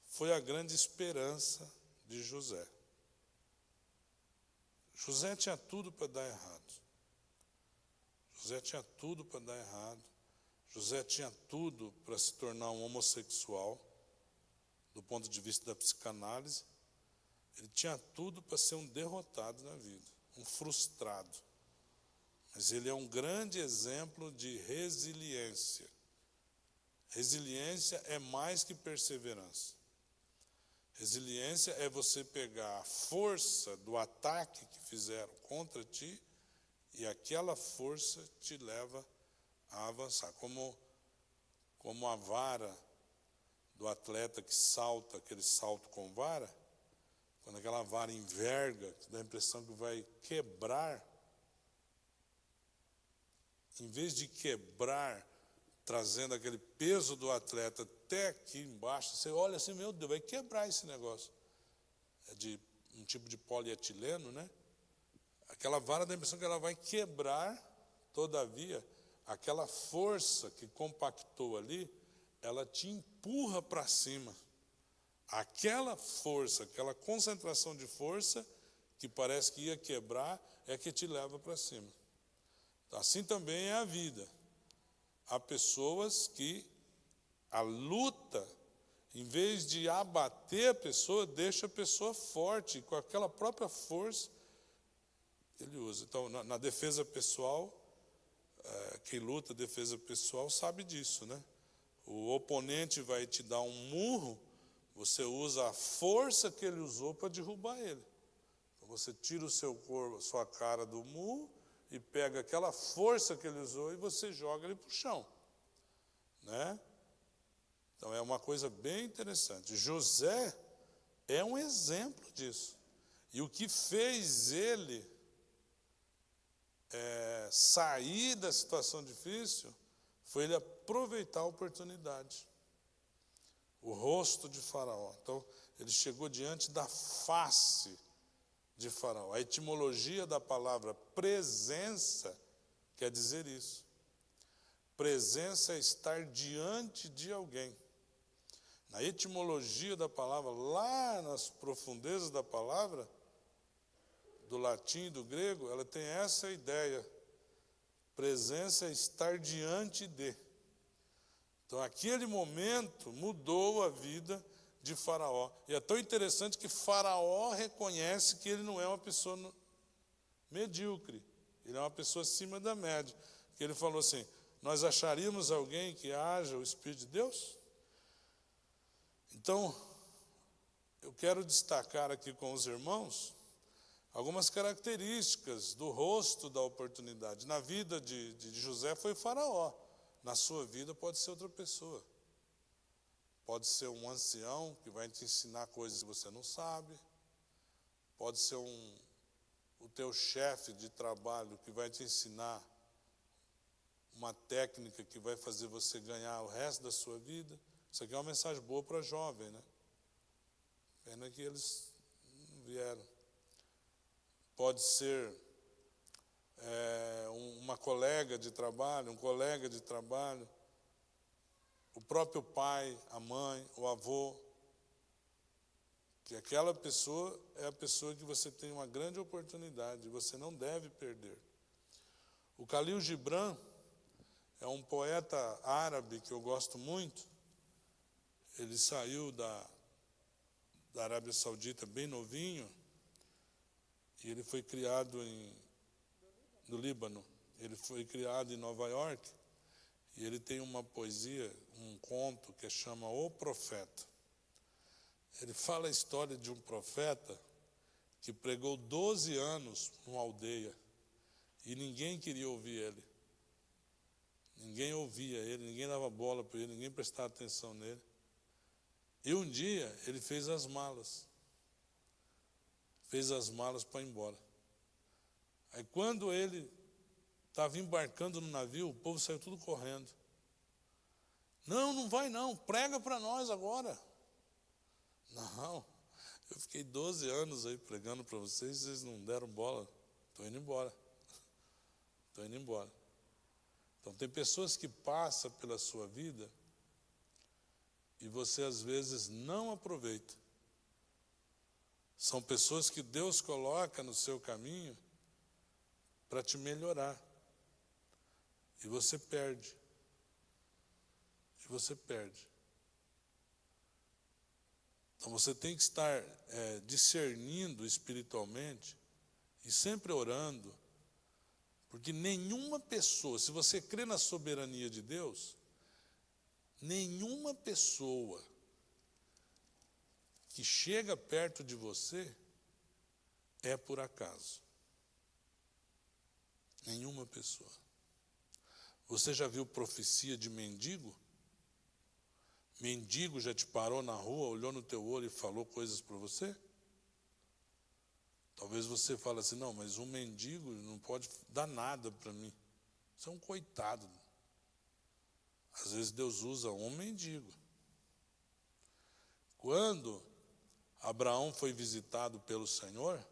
Speaker 1: foi a grande esperança de José. José tinha tudo para dar errado. José tinha tudo para dar errado. José tinha tudo para se tornar um homossexual, do ponto de vista da psicanálise. Ele tinha tudo para ser um derrotado na vida, um frustrado. Mas ele é um grande exemplo de resiliência. Resiliência é mais que perseverança. Resiliência é você pegar a força do ataque que fizeram contra ti e aquela força te leva a avançar. Como a vara do atleta que salta, aquele salto com vara, quando aquela vara enverga, dá a impressão que vai quebrar. Em vez de quebrar, trazendo aquele peso do atleta até aqui embaixo, você olha assim, meu Deus, vai quebrar esse negócio. É de um tipo de polietileno, né? Aquela vara dá a impressão que ela vai quebrar, todavia, aquela força que compactou ali, ela te empurra para cima. Aquela força, aquela concentração de força, que parece que ia quebrar, é que te leva para cima. Assim também é a vida. Há pessoas que a luta, em vez de abater a pessoa, deixa a pessoa forte, e com aquela própria força, ele usa. Então, na defesa pessoal, quem luta defesa pessoal sabe disso, né? O oponente vai te dar um murro, você usa a força que ele usou para derrubar ele. Então, você tira o seu corpo, a sua cara do murro, e pega aquela força que ele usou e você joga ele para o chão. Né? Então, é uma coisa bem interessante. José é um exemplo disso. E o que fez ele sair da situação difícil foi ele aproveitar a oportunidade. O rosto de Faraó. Então, ele chegou diante da face de Faraó. A etimologia da palavra presença quer dizer isso. Presença é estar diante de alguém. Na etimologia da palavra, lá nas profundezas da palavra, do latim e do grego, ela tem essa ideia. Presença é estar diante de. Então, aquele momento mudou a vida de Faraó. E é tão interessante que Faraó reconhece que ele não é uma pessoa medíocre. Ele é uma pessoa acima da média. Porque ele falou assim, nós acharíamos alguém que haja o Espírito de Deus? Então, eu quero destacar aqui com os irmãos algumas características do rosto da oportunidade. Na vida de José foi Faraó. Na sua vida pode ser outra pessoa. Pode ser um ancião que vai te ensinar coisas que você não sabe. Pode ser o teu chefe de trabalho que vai te ensinar uma técnica que vai fazer você ganhar o resto da sua vida. Isso aqui é uma mensagem boa para jovem, né? Pena que eles não vieram. Pode ser uma colega de trabalho, um colega de trabalho, o próprio pai, a mãe, o avô. Que aquela pessoa é a pessoa que você tem uma grande oportunidade, você não deve perder. O Khalil Gibran é um poeta árabe que eu gosto muito. Ele saiu da Arábia Saudita bem novinho, e ele foi criado no Líbano. Ele foi criado em Nova York, e ele tem uma poesia, um conto que chama O Profeta. Ele fala a história de um profeta que pregou 12 anos numa aldeia, e ninguém queria ouvir ele. Ninguém ouvia ele, ninguém dava bola para ele, ninguém prestava atenção nele. E um dia ele fez as malas. Fez as malas para ir embora. Aí quando ele estava embarcando no navio, o povo saiu tudo correndo. Não, não vai não, prega para nós agora. Não, eu fiquei 12 anos aí pregando para vocês não deram bola. Estou indo embora. Estou indo embora. Então tem pessoas que passam pela sua vida e você às vezes não aproveita. São pessoas que Deus coloca no seu caminho para te melhorar. E você perde. E você perde. Então você tem que estar discernindo espiritualmente e sempre orando, porque nenhuma pessoa, se você crê na soberania de Deus, nenhuma pessoa que chega perto de você é por acaso. Nenhuma pessoa. Você já viu profecia de mendigo? Mendigo já te parou na rua, olhou no teu olho e falou coisas para você? Talvez você fale assim, não, mas um mendigo não pode dar nada para mim. Você é um coitado. Às vezes Deus usa um mendigo. Quando Abraão foi visitado pelo Senhor,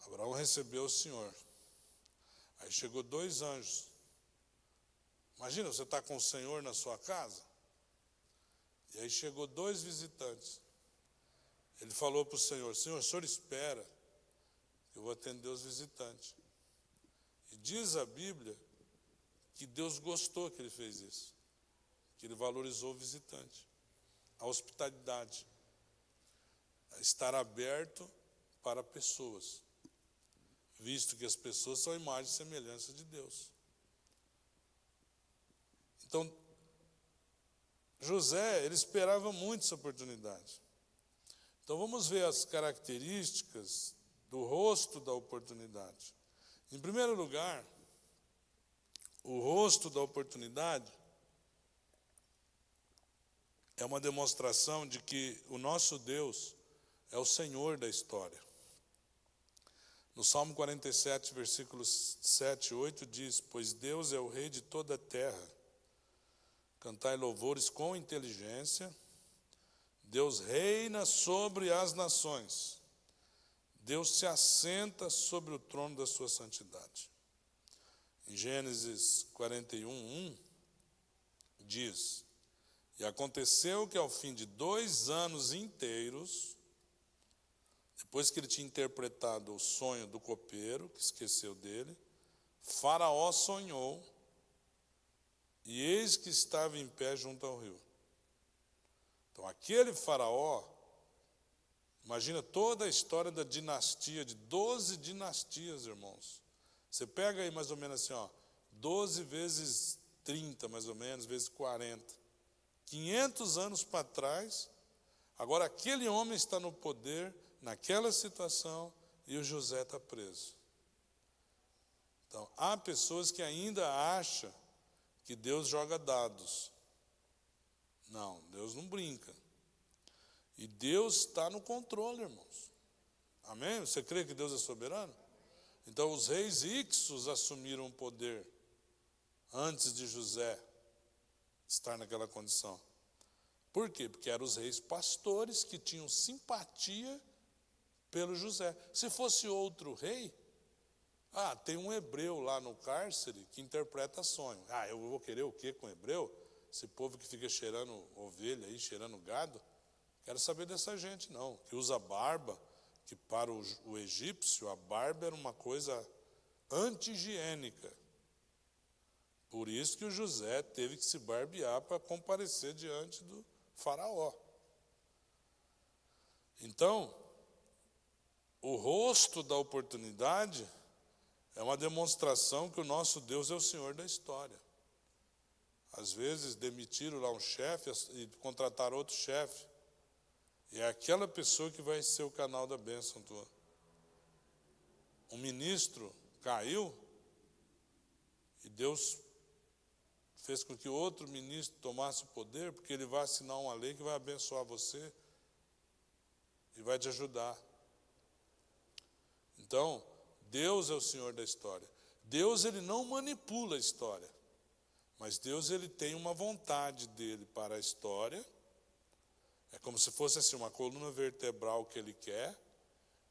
Speaker 1: Abraão recebeu o Senhor. Aí chegou 2 anjos. Imagina, você está com o Senhor na sua casa, e aí chegou 2 visitantes. Ele falou para o Senhor, Senhor, o Senhor espera, eu vou atender os visitantes. E diz a Bíblia que Deus gostou que ele fez isso, que ele valorizou o visitante, a hospitalidade, a estar aberto para pessoas, visto que as pessoas são a imagem e semelhança de Deus. Então, José, ele esperava muito essa oportunidade. Então, vamos ver as características do rosto da oportunidade. Em primeiro lugar, o rosto da oportunidade é uma demonstração de que o nosso Deus é o Senhor da história. No Salmo 47, versículos 7 e 8, diz, pois Deus é o Rei de toda a terra. Cantai louvores com inteligência. Deus reina sobre as nações. Deus se assenta sobre o trono da sua santidade. Em Gênesis 41:1, diz, e aconteceu que ao fim de 2 anos inteiros, depois que ele tinha interpretado o sonho do copeiro, que esqueceu dele, Faraó sonhou, e eis que estava em pé junto ao rio. Então, aquele Faraó, imagina toda a história da dinastia, de 12 dinastias, irmãos. Você pega aí mais ou menos assim, 12 vezes 30, mais ou menos, vezes 40. 500 anos para trás, agora aquele homem está no poder, naquela situação, e o José está preso. Então, há pessoas que ainda acham que Deus joga dados. Não, Deus não brinca. E Deus está no controle, irmãos. Amém? Você crê que Deus é soberano? Então, os reis Ixos assumiram o poder antes de José estar naquela condição. Por quê? Porque eram os reis pastores que tinham simpatia pelo José. Se fosse outro rei, tem um hebreu lá no cárcere que interpreta sonho. Eu vou querer o quê com hebreu? Esse povo que fica cheirando ovelha aí, cheirando gado. Quero saber dessa gente, não. Que usa barba, que para o egípcio, a barba era uma coisa anti-higiênica. Por isso que o José teve que se barbear para comparecer diante do faraó. Então, o rosto da oportunidade é uma demonstração que o nosso Deus é o Senhor da história. Às vezes, demitiram lá um chefe e contrataram outro chefe. E é aquela pessoa que vai ser o canal da bênção tua. Um ministro caiu e Deus fez com que outro ministro tomasse o poder, porque ele vai assinar uma lei que vai abençoar você e vai te ajudar. Então, Deus é o Senhor da história. Deus, ele não manipula a história, mas Deus, ele tem uma vontade dele para a história. É como se fosse assim, uma coluna vertebral que ele quer,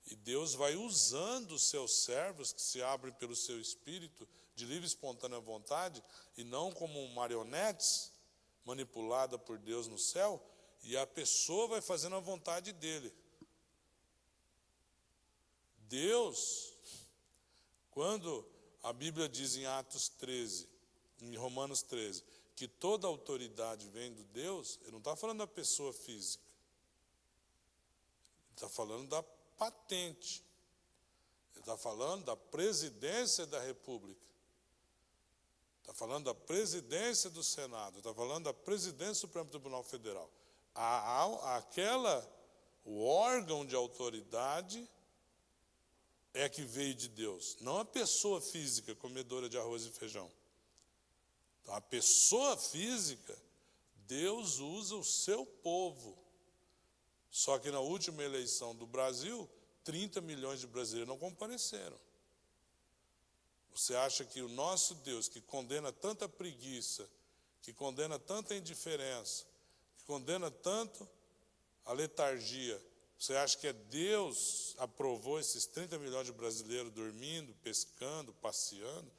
Speaker 1: e Deus vai usando os seus servos, que se abrem pelo seu espírito, de livre e espontânea vontade, e não como marionetes, manipulada por Deus no céu, e a pessoa vai fazendo a vontade dele. Deus, quando a Bíblia diz em Atos 13, em Romanos 13, que toda autoridade vem do Deus, ele não está falando da pessoa física. Ele está falando da patente. Ele está falando da presidência da República. Está falando da presidência do Senado. Está falando da presidência do Supremo Tribunal Federal. O órgão de autoridade é que veio de Deus, não a pessoa física comedora de arroz e feijão. Então, a pessoa física, Deus usa o seu povo. Só que na última eleição do Brasil, 30 milhões de brasileiros não compareceram. Você acha que o nosso Deus, que condena tanta preguiça, que condena tanta indiferença, que condena tanto a letargia, você acha que Deus aprovou esses 30 milhões de brasileiros dormindo, pescando, passeando?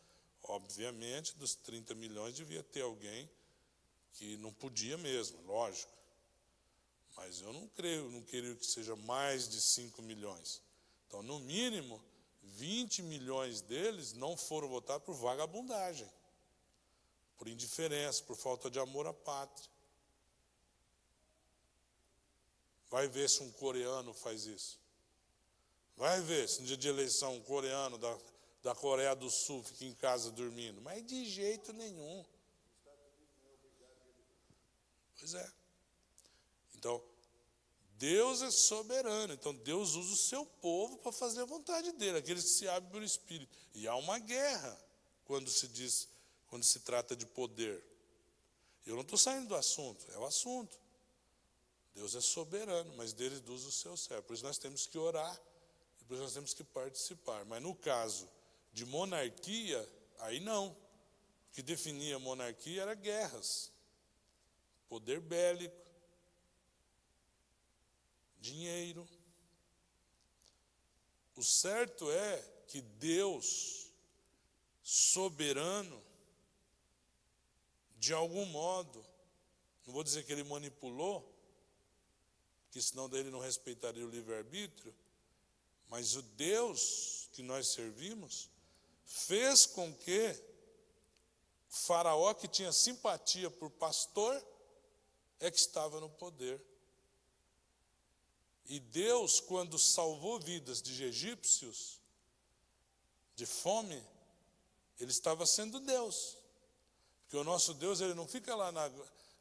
Speaker 1: Obviamente, dos 30 milhões devia ter alguém que não podia mesmo, lógico. Mas eu não creio que seja mais de 5 milhões. Então, no mínimo, 20 milhões deles não foram votar por vagabundagem, por indiferença, por falta de amor à pátria. Vai ver se um coreano faz isso. Vai ver se no dia de eleição um coreano da Coreia do Sul fica em casa dormindo. Mas de jeito nenhum. Pois é. Então, Deus é soberano. Então, Deus usa o seu povo para fazer a vontade dele, aqueles que se abrem pelo Espírito. E há uma guerra quando se trata de poder. Eu não estou saindo do assunto, é o assunto. Deus é soberano, mas dele usa o seu servo. Por isso nós temos que orar, por isso nós temos que participar. Mas no caso de monarquia, aí não. O que definia a monarquia era guerras, poder bélico, dinheiro. O certo é que Deus, soberano, de algum modo, não vou dizer que ele manipulou, que senão dele não respeitaria o livre-arbítrio, mas o Deus que nós servimos fez com que o faraó, que tinha simpatia por pastor, é que estava no poder. E Deus, quando salvou vidas de egípcios, de fome, Ele estava sendo Deus. Porque o nosso Deus, ele não fica lá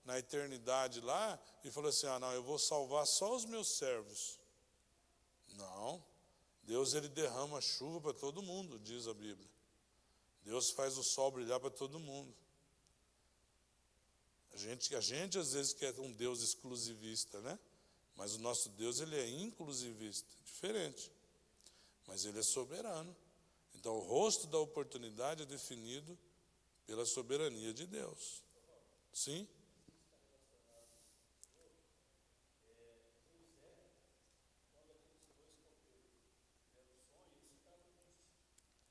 Speaker 1: na eternidade lá e fala assim, não, eu vou salvar só os meus servos. Não. Deus, ele derrama chuva para todo mundo, diz a Bíblia. Deus faz o sol brilhar para todo mundo. A gente às vezes quer um Deus exclusivista, né? Mas o nosso Deus, ele é inclusivista, diferente. Mas ele é soberano. Então, o rosto da oportunidade é definido pela soberania de Deus. Sim?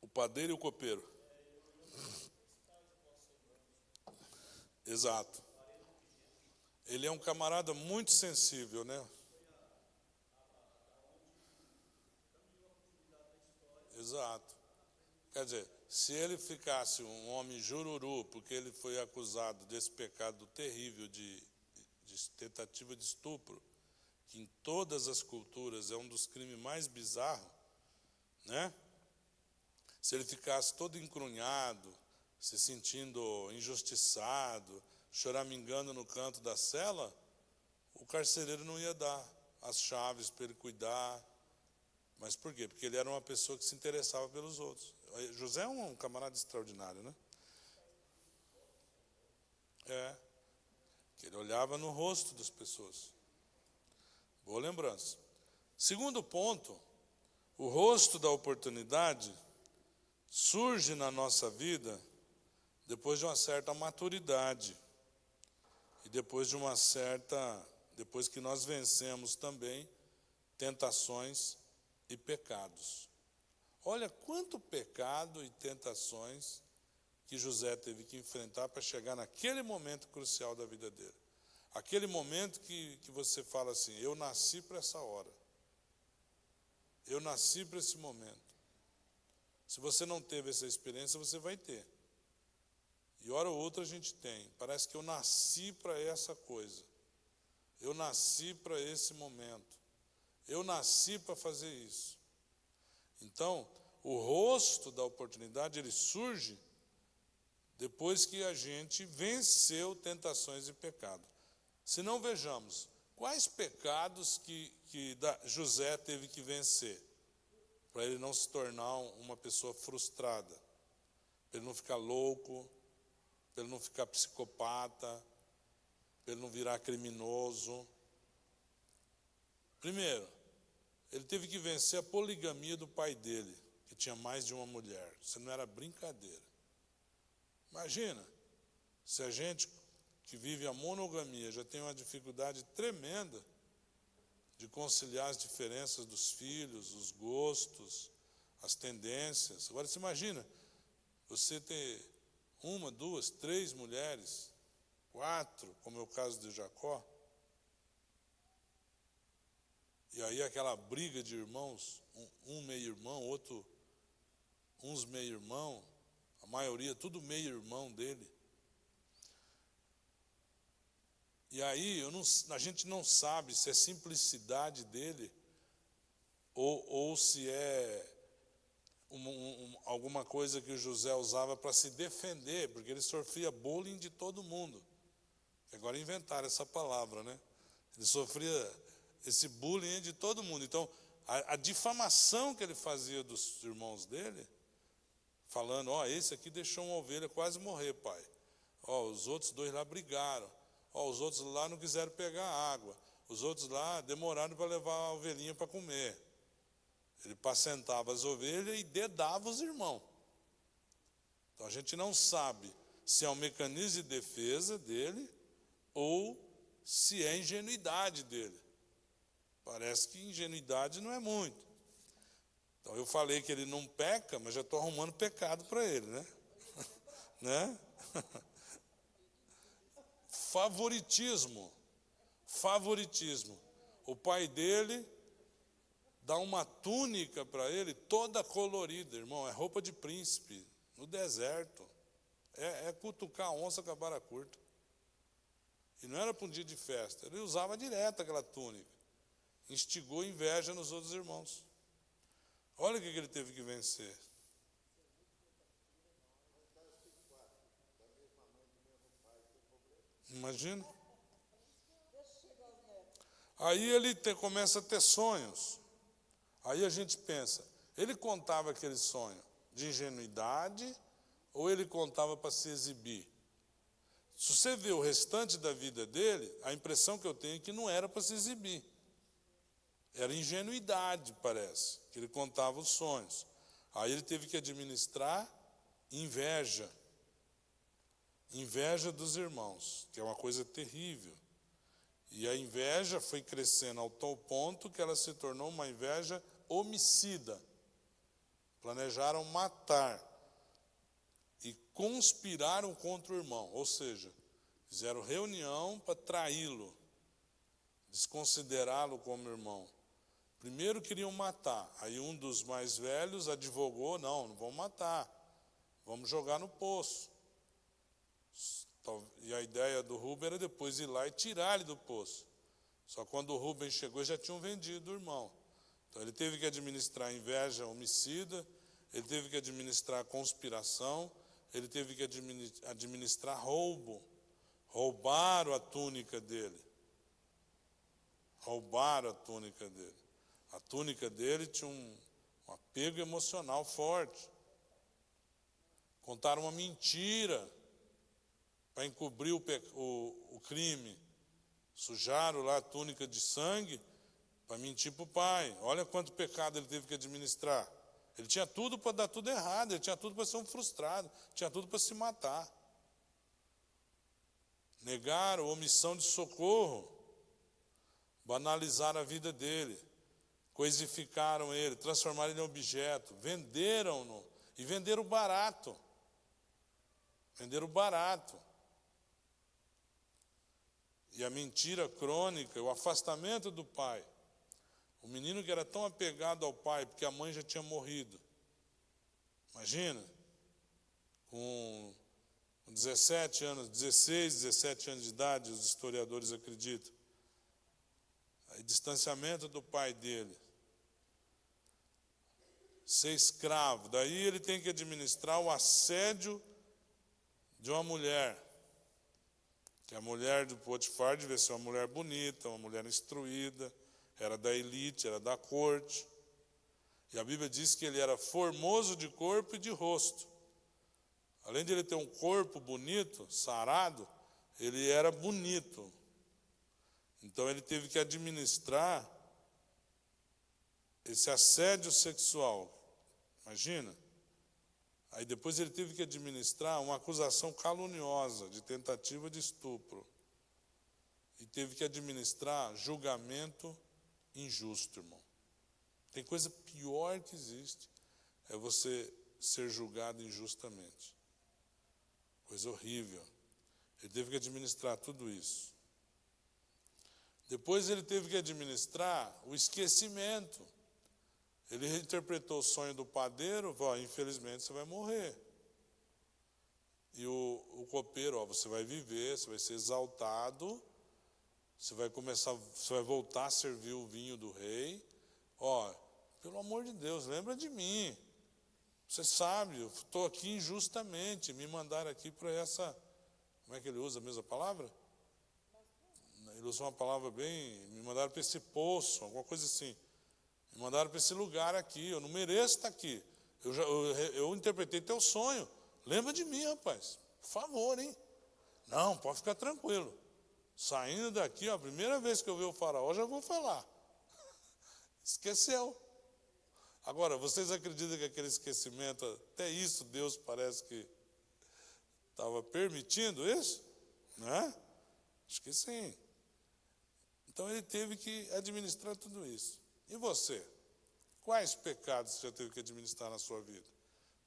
Speaker 1: O padeiro e o copeiro. Exato. Ele é um camarada muito sensível, né? Exato. Quer dizer, se ele ficasse um homem jururu, porque ele foi acusado desse pecado terrível de tentativa de estupro, que em todas as culturas é um dos crimes mais bizarros, né? Se ele ficasse todo encrunhado, se sentindo injustiçado, choramingando no canto da cela, o carcereiro não ia dar as chaves para ele cuidar. Mas por quê? Porque ele era uma pessoa que se interessava pelos outros. José é um camarada extraordinário, né? Que ele olhava no rosto das pessoas. Boa lembrança. Segundo ponto, o rosto da oportunidade surge na nossa vida depois de uma certa maturidade. E depois que nós vencemos também tentações e pecados. Olha quanto pecado e tentações que José teve que enfrentar para chegar naquele momento crucial da vida dele. Aquele momento que você fala assim, eu nasci para essa hora. Eu nasci para esse momento. Se você não teve essa experiência, você vai ter. E hora ou outra a gente tem. Parece que eu nasci para essa coisa. Eu nasci para esse momento. Eu nasci para fazer isso. Então, o rosto da oportunidade, ele surge depois que a gente venceu tentações e pecado. Se não, vejamos, quais pecados que José teve que vencer para ele não se tornar uma pessoa frustrada, para ele não ficar louco, para ele não ficar psicopata, para ele não virar criminoso. Primeiro, ele teve que vencer a poligamia do pai dele, que tinha mais de uma mulher. Isso não era brincadeira. Imagina, se a gente que vive a monogamia já tem uma dificuldade tremenda de conciliar as diferenças dos filhos, os gostos, as tendências. Agora, você imagina, você ter 1, 2, 3 mulheres, 4, como é o caso de Jacó, e aí aquela briga de irmãos, um meio-irmão, outro, uns meio-irmão, a maioria tudo meio-irmão dele. E aí a gente não sabe se é simplicidade dele ou se é alguma coisa que o José usava para se defender, porque ele sofria bullying de todo mundo. Agora inventaram essa palavra, né? Ele sofria esse bullying de todo mundo. Então, a difamação que ele fazia dos irmãos dele, falando, esse aqui deixou uma ovelha quase morrer, pai. Os outros 2 lá brigaram. Os outros lá não quiseram pegar água. Os outros lá demoraram para levar a ovelhinha para comer. Ele apacentava as ovelhas e dedava os irmãos. Então a gente não sabe se é um mecanismo de defesa dele ou se é ingenuidade dele. Parece que ingenuidade não é muito. Então eu falei que ele não peca, mas já estou arrumando pecado para ele, né? Né? Favoritismo. O pai dele dá uma túnica para ele toda colorida, irmão, é roupa de príncipe, no deserto. É cutucar a onça com a vara curta. E não era para um dia de festa, ele usava direto aquela túnica. Instigou inveja nos outros irmãos. Olha o que ele teve que vencer. Imagina. Aí ele começa a ter sonhos. Aí a gente pensa, ele contava aquele sonho de ingenuidade ou ele contava para se exibir? Se você vê o restante da vida dele, a impressão que eu tenho é que não era para se exibir. Era ingenuidade, parece, que ele contava os sonhos. Aí ele teve que administrar inveja. Inveja dos irmãos, que é uma coisa terrível. E a inveja foi crescendo ao tal ponto que ela se tornou uma inveja homicida. Planejaram matar e conspiraram contra o irmão, ou seja, fizeram reunião para traí-lo, desconsiderá-lo como irmão. Primeiro queriam matar, aí um dos mais velhos advogou, não vamos matar, vamos jogar no poço. E a ideia do Rubem era depois ir lá e tirar ele do poço. Só quando o Rubem chegou, já tinham vendido o irmão. Então ele teve que administrar inveja homicida, ele teve que administrar conspiração, ele teve que administrar roubo. Roubaram a túnica dele. Roubaram a túnica dele. A túnica dele tinha um apego emocional forte. Contaram uma mentira para encobrir o crime. Sujaram lá a túnica de sangue para mentir para o pai. Olha quanto pecado ele teve que administrar. Ele tinha tudo para dar tudo errado, ele tinha tudo para ser um frustrado, tinha tudo para se matar. Negaram, omissão de socorro, banalizaram a vida dele, coisificaram ele, transformaram ele em objeto, venderam-no e venderam barato. Venderam barato. E a mentira crônica, o afastamento do pai. O menino que era tão apegado ao pai, porque a mãe já tinha morrido. Imagina, com 17 anos, 16, 17 anos de idade, os historiadores acreditam. Aí, distanciamento do pai dele. Ser escravo. Daí ele tem que administrar o assédio de uma mulher. Que a mulher de Potifar devia ser uma mulher bonita, uma mulher instruída, era da elite, era da corte. E a Bíblia diz que ele era formoso de corpo e de rosto. Além de ele ter um corpo bonito, sarado, ele era bonito. Então ele teve que administrar esse assédio sexual. Imagina. Aí depois ele teve que administrar uma acusação caluniosa de tentativa de estupro. E teve que administrar julgamento injusto, irmão. Tem coisa pior que existe, é você ser julgado injustamente. Coisa horrível. Ele teve que administrar tudo isso. Depois ele teve que administrar o esquecimento. Ele reinterpretou o sonho do padeiro, falou, infelizmente você vai morrer. E o copeiro, você vai viver, você vai ser exaltado, você vai voltar a servir o vinho do rei. Pelo amor de Deus, lembra de mim. Você sabe, eu estou aqui injustamente, me mandaram aqui para essa... Como é que ele usa a mesma palavra? Ele usou uma palavra bem... Me mandaram para esse poço, alguma coisa assim. Me mandaram para esse lugar aqui, eu não mereço estar aqui. Eu interpretei teu sonho. Lembra de mim, rapaz. Por favor, hein? Não, pode ficar tranquilo. Saindo daqui, a primeira vez que eu ver o faraó, já vou falar. Esqueceu. Agora, vocês acreditam que aquele esquecimento, até isso Deus parece que estava permitindo isso? Não é? Acho que sim. Então ele teve que administrar tudo isso. E você? Quais pecados você já teve que administrar na sua vida?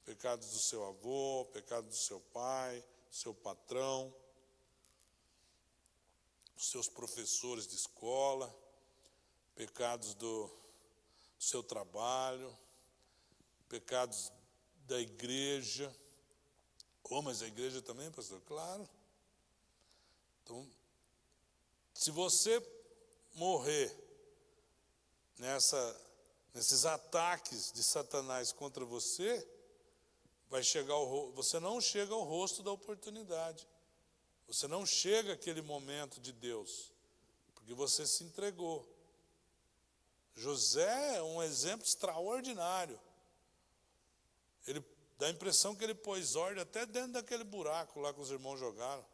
Speaker 1: Pecados do seu avô, pecados do seu pai, do seu patrão, dos seus professores de escola, pecados do seu trabalho, pecados da igreja. Mas a igreja também, pastor? Claro. Então, se você morrer nesses ataques de Satanás contra você, você não chega ao rosto da oportunidade. Você não chega àquele momento de Deus, porque você se entregou. José é um exemplo extraordinário. Ele dá a impressão que ele pôs ordem até dentro daquele buraco lá que os irmãos jogaram.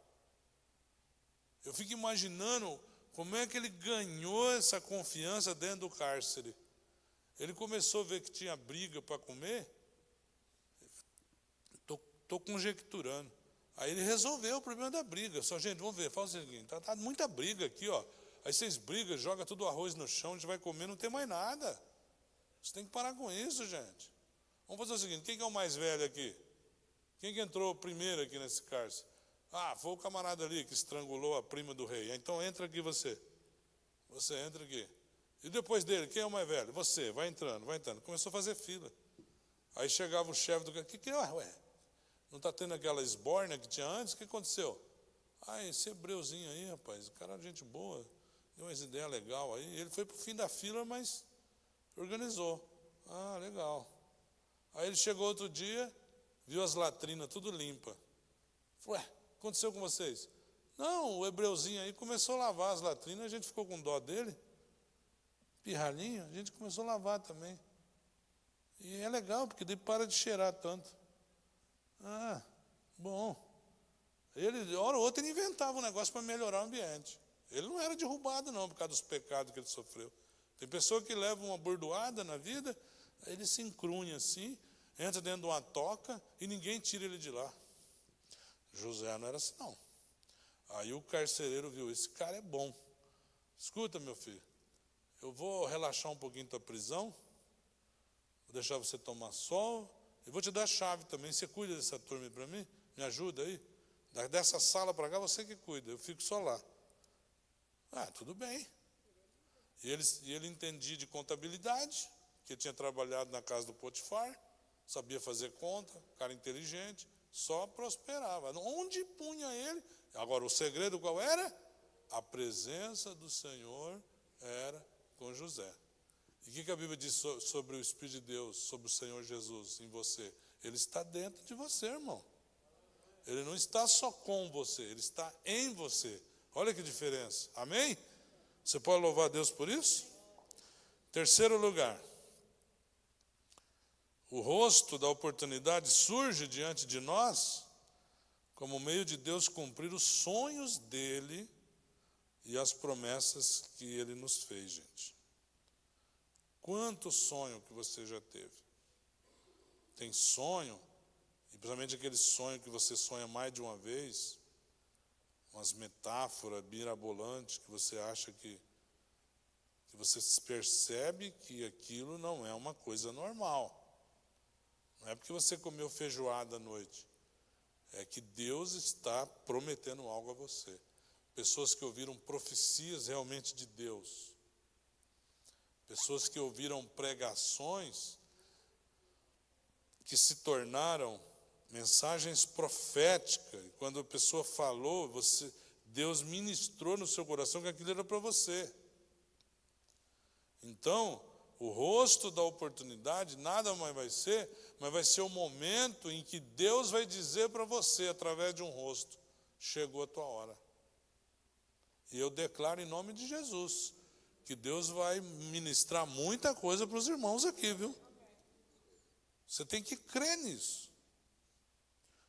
Speaker 1: Eu fico imaginando como é que ele ganhou essa confiança dentro do cárcere. Ele começou a ver que tinha briga para comer. Estou conjecturando. Aí ele resolveu o problema da briga. Só, gente, vamos ver, fala o seguinte, tá muita briga aqui, ó. Aí vocês brigam, jogam tudo o arroz no chão, a gente vai comer, não tem mais nada. Você tem que parar com isso, gente. Vamos fazer o seguinte, quem que é o mais velho aqui? Quem que entrou primeiro aqui nesse cárcere? Ah, foi o camarada ali que estrangulou a prima do rei. Então entra aqui você. Você entra aqui. E depois dele, quem é o mais velho? Você, vai entrando, vai entrando. Começou a fazer fila. Aí chegava o chefe do cárcere, que é? Ué, não está tendo aquela esbórnia que tinha antes? O que aconteceu? Ah, esse hebreuzinho aí, rapaz, o cara é gente boa, deu umas ideias legais aí. Ele foi para o fim da fila, mas organizou. Ah, legal. Aí ele chegou outro dia, viu as latrinas tudo limpa. Falou, ué, o que aconteceu com vocês? Não, o hebreuzinho aí começou a lavar as latrinas, a gente ficou com dó dele. Pirralhinho, a gente começou a lavar também. E é legal, porque daí para de cheirar tanto. Ah, bom. Ele, hora ou outra, ele inventava um negócio para melhorar o ambiente. Ele não era derrubado, não, por causa dos pecados que ele sofreu. Tem pessoa que leva uma bordoada na vida, aí ele se encrunha assim, entra dentro de uma toca e ninguém tira ele de lá. José não era assim, não. Aí o carcereiro viu, esse cara é bom. Escuta, meu filho, eu vou relaxar um pouquinho tua prisão, vou deixar você tomar sol, e vou te dar a chave também. Você cuida dessa turma para mim? Me ajuda aí? Dessa sala para cá, você que cuida, eu fico só lá. Ah, tudo bem. E ele entendia de contabilidade, que ele tinha trabalhado na casa do Potifar, sabia fazer conta, cara inteligente, só prosperava. Onde punha ele? Agora, o segredo qual era? A presença do Senhor era com José. E o que a Bíblia diz sobre o Espírito de Deus, sobre o Senhor Jesus em você? Ele está dentro de você, irmão. Ele não está só com você, ele está em você. Olha que diferença. Amém? Você pode louvar a Deus por isso? Terceiro lugar. O rosto da oportunidade surge diante de nós como meio de Deus cumprir os sonhos dele e as promessas que ele nos fez, gente. Quanto sonho que você já teve? Tem sonho, e principalmente aquele sonho que você sonha mais de uma vez, umas metáforas mirabolantes que você acha que você percebe que aquilo não é uma coisa normal. Não é porque você comeu feijoada à noite. É que Deus está prometendo algo a você. Pessoas que ouviram profecias realmente de Deus. Pessoas que ouviram pregações que se tornaram mensagens proféticas. E quando a pessoa falou, Deus ministrou no seu coração que aquilo era para você. Então, o rosto da oportunidade nada mais vai ser, mas vai ser o momento em que Deus vai dizer para você, através de um rosto, chegou a tua hora. E eu declaro em nome de Jesus, que Deus vai ministrar muita coisa para os irmãos aqui, viu? Você tem que crer nisso.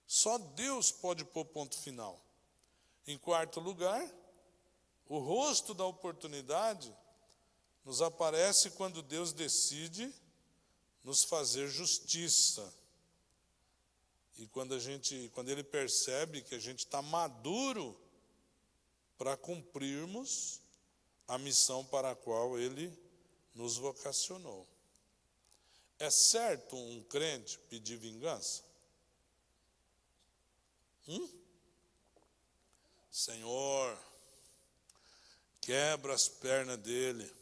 Speaker 1: Só Deus pode pôr ponto final. Em quarto lugar, o rosto da oportunidade nos aparece quando Deus decide nos fazer justiça. E quando Ele percebe que a gente está maduro para cumprirmos a missão para a qual Ele nos vocacionou. É certo um crente pedir vingança? Senhor, quebra as pernas dele.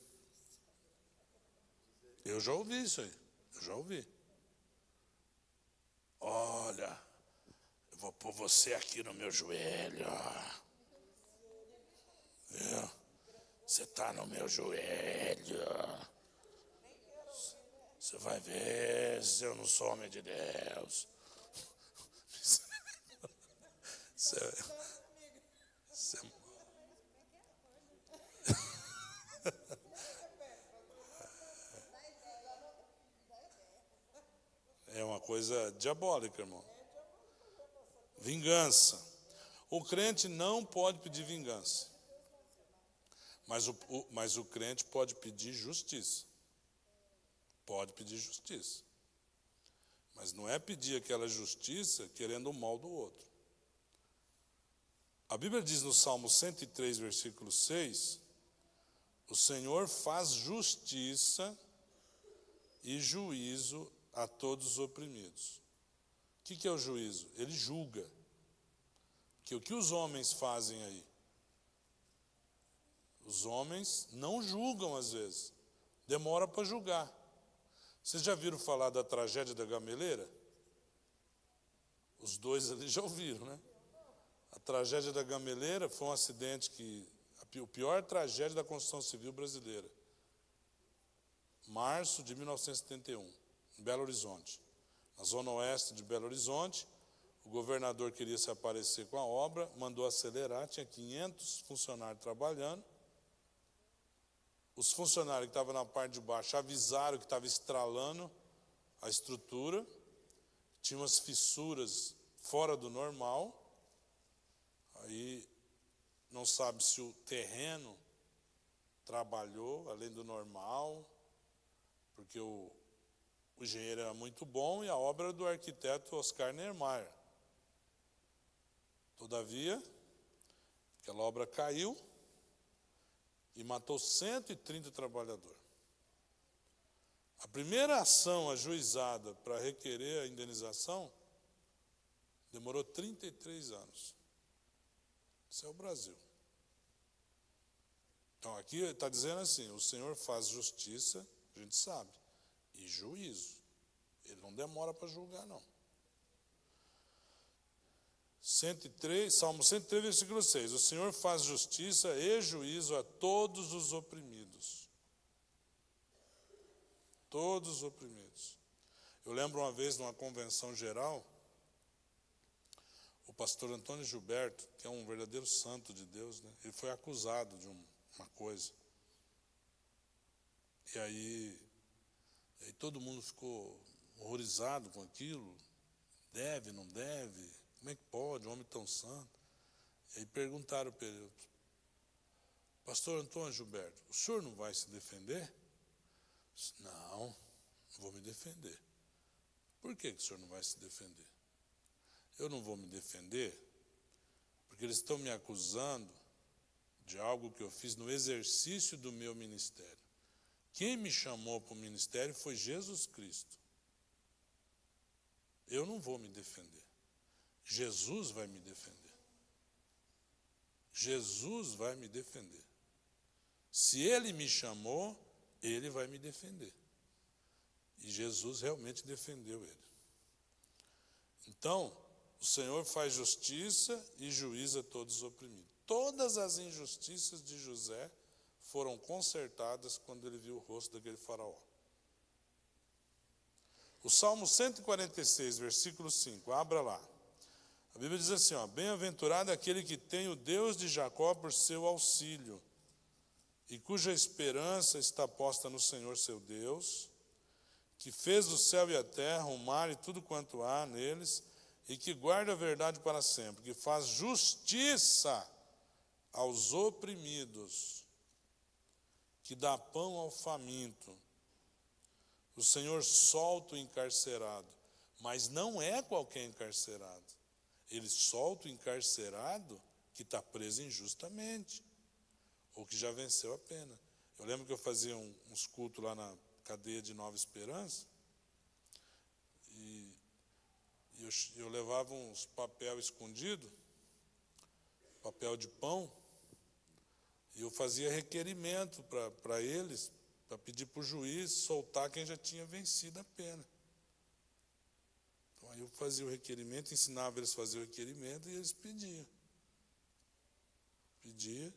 Speaker 1: Eu já ouvi isso aí, eu já ouvi. Olha, eu vou pôr você aqui no meu joelho. Você está no meu joelho. Você vai ver se eu não sou homem de Deus. coisa diabólica, irmão. Vingança. O crente não pode pedir vingança. Mas o crente pode pedir justiça. Pode pedir justiça. Mas não é pedir aquela justiça querendo o mal do outro. A Bíblia diz no Salmo 103, versículo 6, o Senhor faz justiça e juízo a todos os oprimidos. O que é o juízo? Ele julga. Que o que os homens fazem aí? Os homens não julgam às vezes. Demora para julgar. Vocês já viram falar da tragédia da Gameleira? Os dois ali já ouviram, né? A tragédia da Gameleira foi um acidente a pior tragédia da construção civil brasileira. Março de 1971, em Belo Horizonte. Na zona oeste de Belo Horizonte, o governador queria se aparecer com a obra, mandou acelerar, tinha 500 funcionários trabalhando. Os funcionários que estavam na parte de baixo avisaram que estava estralando a estrutura, tinha umas fissuras fora do normal. Aí não sabe se o terreno trabalhou além do normal, porque o engenheiro era muito bom e a obra era do arquiteto Oscar Niemeyer. Todavia, aquela obra caiu e matou 130 trabalhadores. A primeira ação ajuizada para requerer a indenização demorou 33 anos. Isso é o Brasil. Então aqui está dizendo assim, o Senhor faz justiça, a gente sabe, e juízo. Ele não demora para julgar, não. Salmo 103, versículo 6. O Senhor faz justiça e juízo a todos os oprimidos. Todos os oprimidos. Eu lembro uma vez, numa convenção geral, o pastor Antônio Gilberto, que é um verdadeiro santo de Deus, né? Ele foi acusado de uma coisa. E aí todo mundo ficou horrorizado com aquilo. Deve, não deve? Como é que pode, um homem tão santo? E aí perguntaram para ele, pastor Antônio Gilberto, o senhor não vai se defender? Eu disse, não vou me defender. Por que o senhor não vai se defender? Eu não vou me defender porque eles estão me acusando de algo que eu fiz no exercício do meu ministério. Quem me chamou para o ministério foi Jesus Cristo. Eu não vou me defender. Jesus vai me defender. Jesus vai me defender. Se Ele me chamou, Ele vai me defender. E Jesus realmente defendeu Ele. Então, o Senhor faz justiça e juíza todos os oprimidos. Todas as injustiças de José foram consertadas quando ele viu o rosto daquele faraó. O Salmo 146, versículo 5, abra lá. A Bíblia diz assim, bem-aventurado aquele que tem o Deus de Jacó por seu auxílio, e cuja esperança está posta no Senhor seu Deus, que fez o céu e a terra, o mar e tudo quanto há neles, e que guarda a verdade para sempre, que faz justiça aos oprimidos, que dá pão ao faminto. O Senhor solta o encarcerado, mas não é qualquer encarcerado. Ele solta o encarcerado que está preso injustamente, ou que já venceu a pena. Eu lembro que eu fazia uns cultos lá na cadeia de Nova Esperança, e eu levava uns papel escondido, papel de pão, e eu fazia requerimento para eles, para pedir para o juiz soltar quem já tinha vencido a pena. Então aí eu fazia o requerimento, ensinava eles a fazer o requerimento e eles pediam. E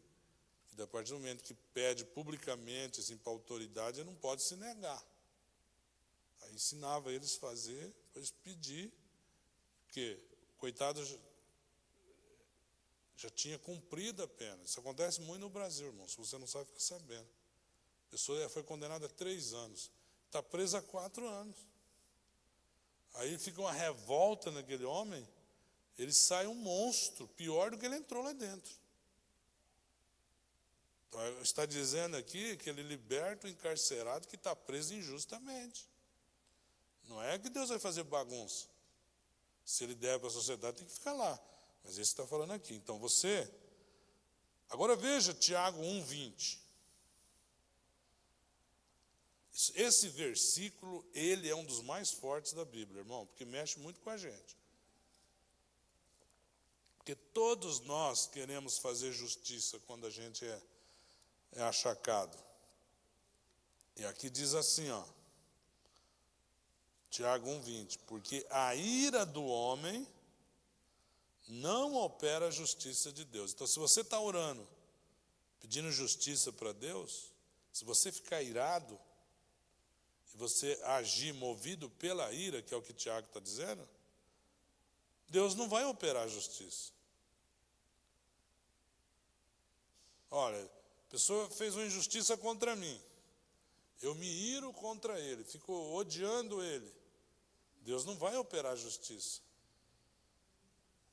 Speaker 1: a partir do momento que pede publicamente assim, para a autoridade, ele não pode se negar. Aí ensinava eles a fazer, depois pedir, porque coitado já tinha cumprido a pena. Isso acontece muito no Brasil, irmão. Se você não sabe, fica sabendo. A pessoa foi condenada a 3 anos. Está presa há 4 anos. Aí fica uma revolta naquele homem, ele sai um monstro, pior do que ele entrou lá dentro. Então, está dizendo aqui que ele liberta o encarcerado que está preso injustamente. Não é que Deus vai fazer bagunça. Se ele der para a sociedade, tem que ficar lá. Mas esse está falando aqui. Então você... Agora veja Tiago 1:20. Esse versículo, ele é um dos mais fortes da Bíblia, irmão, porque mexe muito com a gente. Porque todos nós queremos fazer justiça quando a gente é achacado. E aqui diz assim, ó, Tiago 1:20, porque a ira do homem não opera a justiça de Deus. Então, se você está orando, pedindo justiça para Deus, se você ficar irado, e você agir movido pela ira, que é o que Tiago está dizendo, Deus não vai operar a justiça. Olha, a pessoa fez uma injustiça contra mim. Eu me iro contra ele, fico odiando ele. Deus não vai operar a justiça.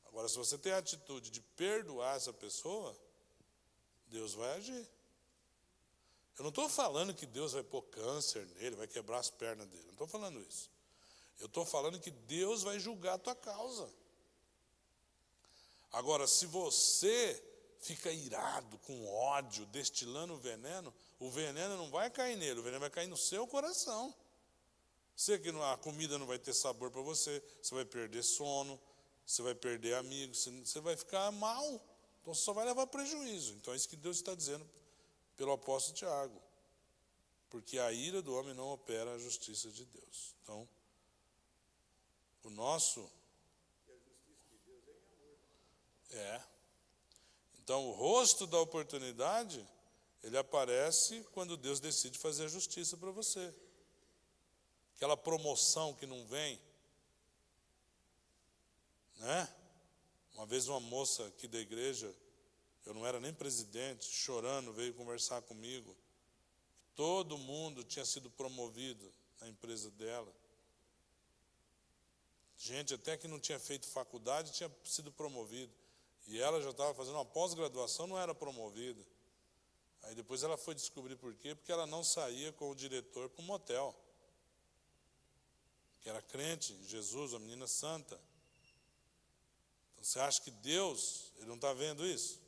Speaker 1: Agora, se você tem a atitude de perdoar essa pessoa, Deus vai agir. Eu não estou falando que Deus vai pôr câncer nele, vai quebrar as pernas dele. Não estou falando isso. Eu estou falando que Deus vai julgar a tua causa. Agora, se você fica irado, com ódio, destilando veneno, o veneno não vai cair nele, o veneno vai cair no seu coração. Você que a comida não vai ter sabor para você, você vai perder sono, você vai perder amigos, você vai ficar mal. Então você só vai levar prejuízo. Então é isso que Deus está dizendo pelo apóstolo Tiago. Porque a ira do homem não opera a justiça de Deus. Então, o nosso...
Speaker 2: E a justiça de Deus é em amor.
Speaker 1: É. Então, o rosto da oportunidade, ele aparece quando Deus decide fazer a justiça para você. Aquela promoção que não vem, né? Uma vez uma moça aqui da igreja, eu não era nem presidente, chorando, veio conversar comigo. Todo mundo tinha sido promovido na empresa dela. Gente até que não tinha feito faculdade tinha sido promovido. E ela já estava fazendo uma pós-graduação, não era promovida. Aí depois ela foi descobrir por quê, porque ela não saía com o diretor para um motel. Que era crente em Jesus, uma menina santa. Então você acha que Deus, ele não está vendo isso?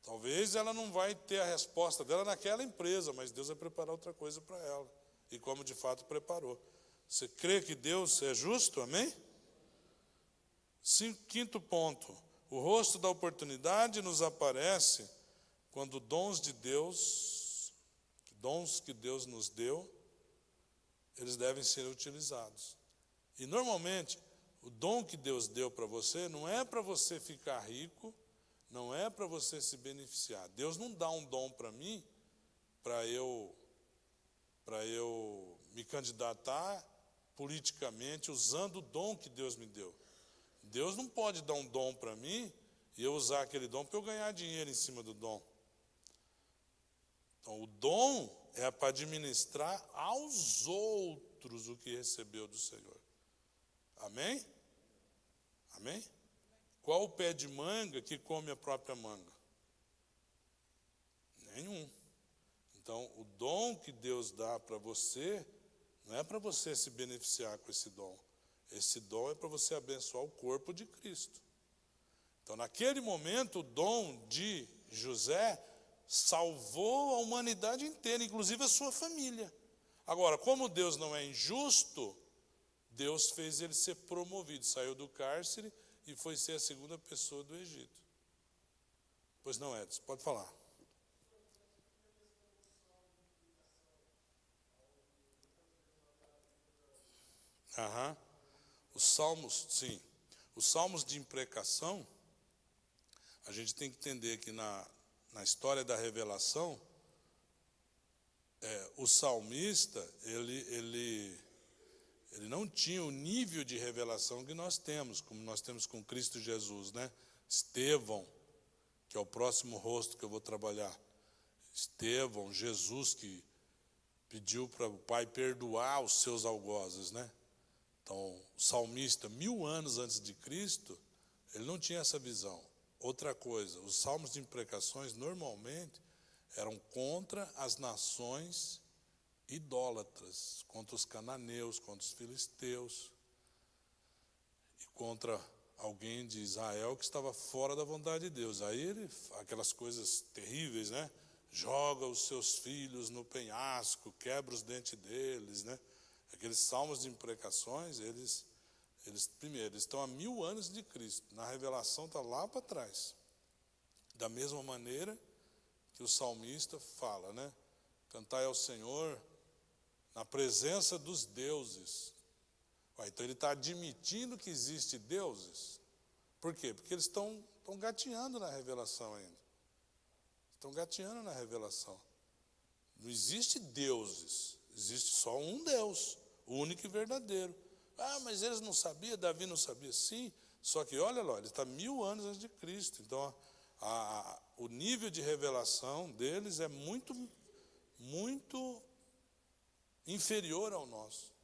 Speaker 1: Talvez ela não vai ter a resposta dela naquela empresa, mas Deus vai preparar outra coisa para ela. E como de fato preparou. Você crê que Deus é justo? Amém? Quinto ponto. O rosto da oportunidade nos aparece quando dons que Deus nos deu, eles devem ser utilizados. E normalmente, o dom que Deus deu para você não é para você ficar rico, não é para você se beneficiar. Deus não dá um dom para mim para eu me candidatar politicamente usando o dom que Deus me deu. Deus não pode dar um dom para mim e eu usar aquele dom para eu ganhar dinheiro em cima do dom. Então, o dom é para administrar aos outros o que recebeu do Senhor. Amém? Amém? Qual o pé de manga que come a própria manga? Nenhum. Então, o dom que Deus dá para você, não é para você se beneficiar com esse dom. Esse dom é para você abençoar o corpo de Cristo. Então, naquele momento, o dom de José salvou a humanidade inteira, inclusive a sua família. Agora, como Deus não é injusto, Deus fez ele ser promovido. Saiu do cárcere e foi ser a segunda pessoa do Egito. Pois não, Edson, pode falar. Aham. Os salmos, sim. Os salmos de imprecação, a gente tem que entender que na história da revelação, o salmista, ele não tinha o nível de revelação que nós temos, como nós temos com Cristo Jesus, né? Estevão, que é o próximo rosto que eu vou trabalhar. Estevão, Jesus, que pediu para o pai perdoar os seus algozes, né? Então, o salmista, 1000 anos antes de Cristo, ele não tinha essa visão. Outra coisa, os salmos de imprecações, normalmente, eram contra as nações idólatras, contra os cananeus, contra os filisteus, e contra alguém de Israel que estava fora da vontade de Deus. Aí ele, aquelas coisas terríveis, né? Joga os seus filhos no penhasco, quebra os dentes deles, né? Aqueles salmos de imprecações, eles primeiro, eles estão há 1000 anos de Cristo. Na revelação está lá para trás. Da mesma maneira que o salmista fala, né? Cantai ao Senhor na presença dos deuses. Então ele está admitindo que existe deuses. Por quê? Porque eles estão gateando na revelação ainda. Estão gateando na revelação. Não existe deuses, existe só um Deus, o único e verdadeiro. Ah, mas eles não sabiam, Davi não sabia. Sim, só que olha lá, ele está 1000 anos antes de Cristo. Então, o nível de revelação deles é muito, muito inferior ao nosso.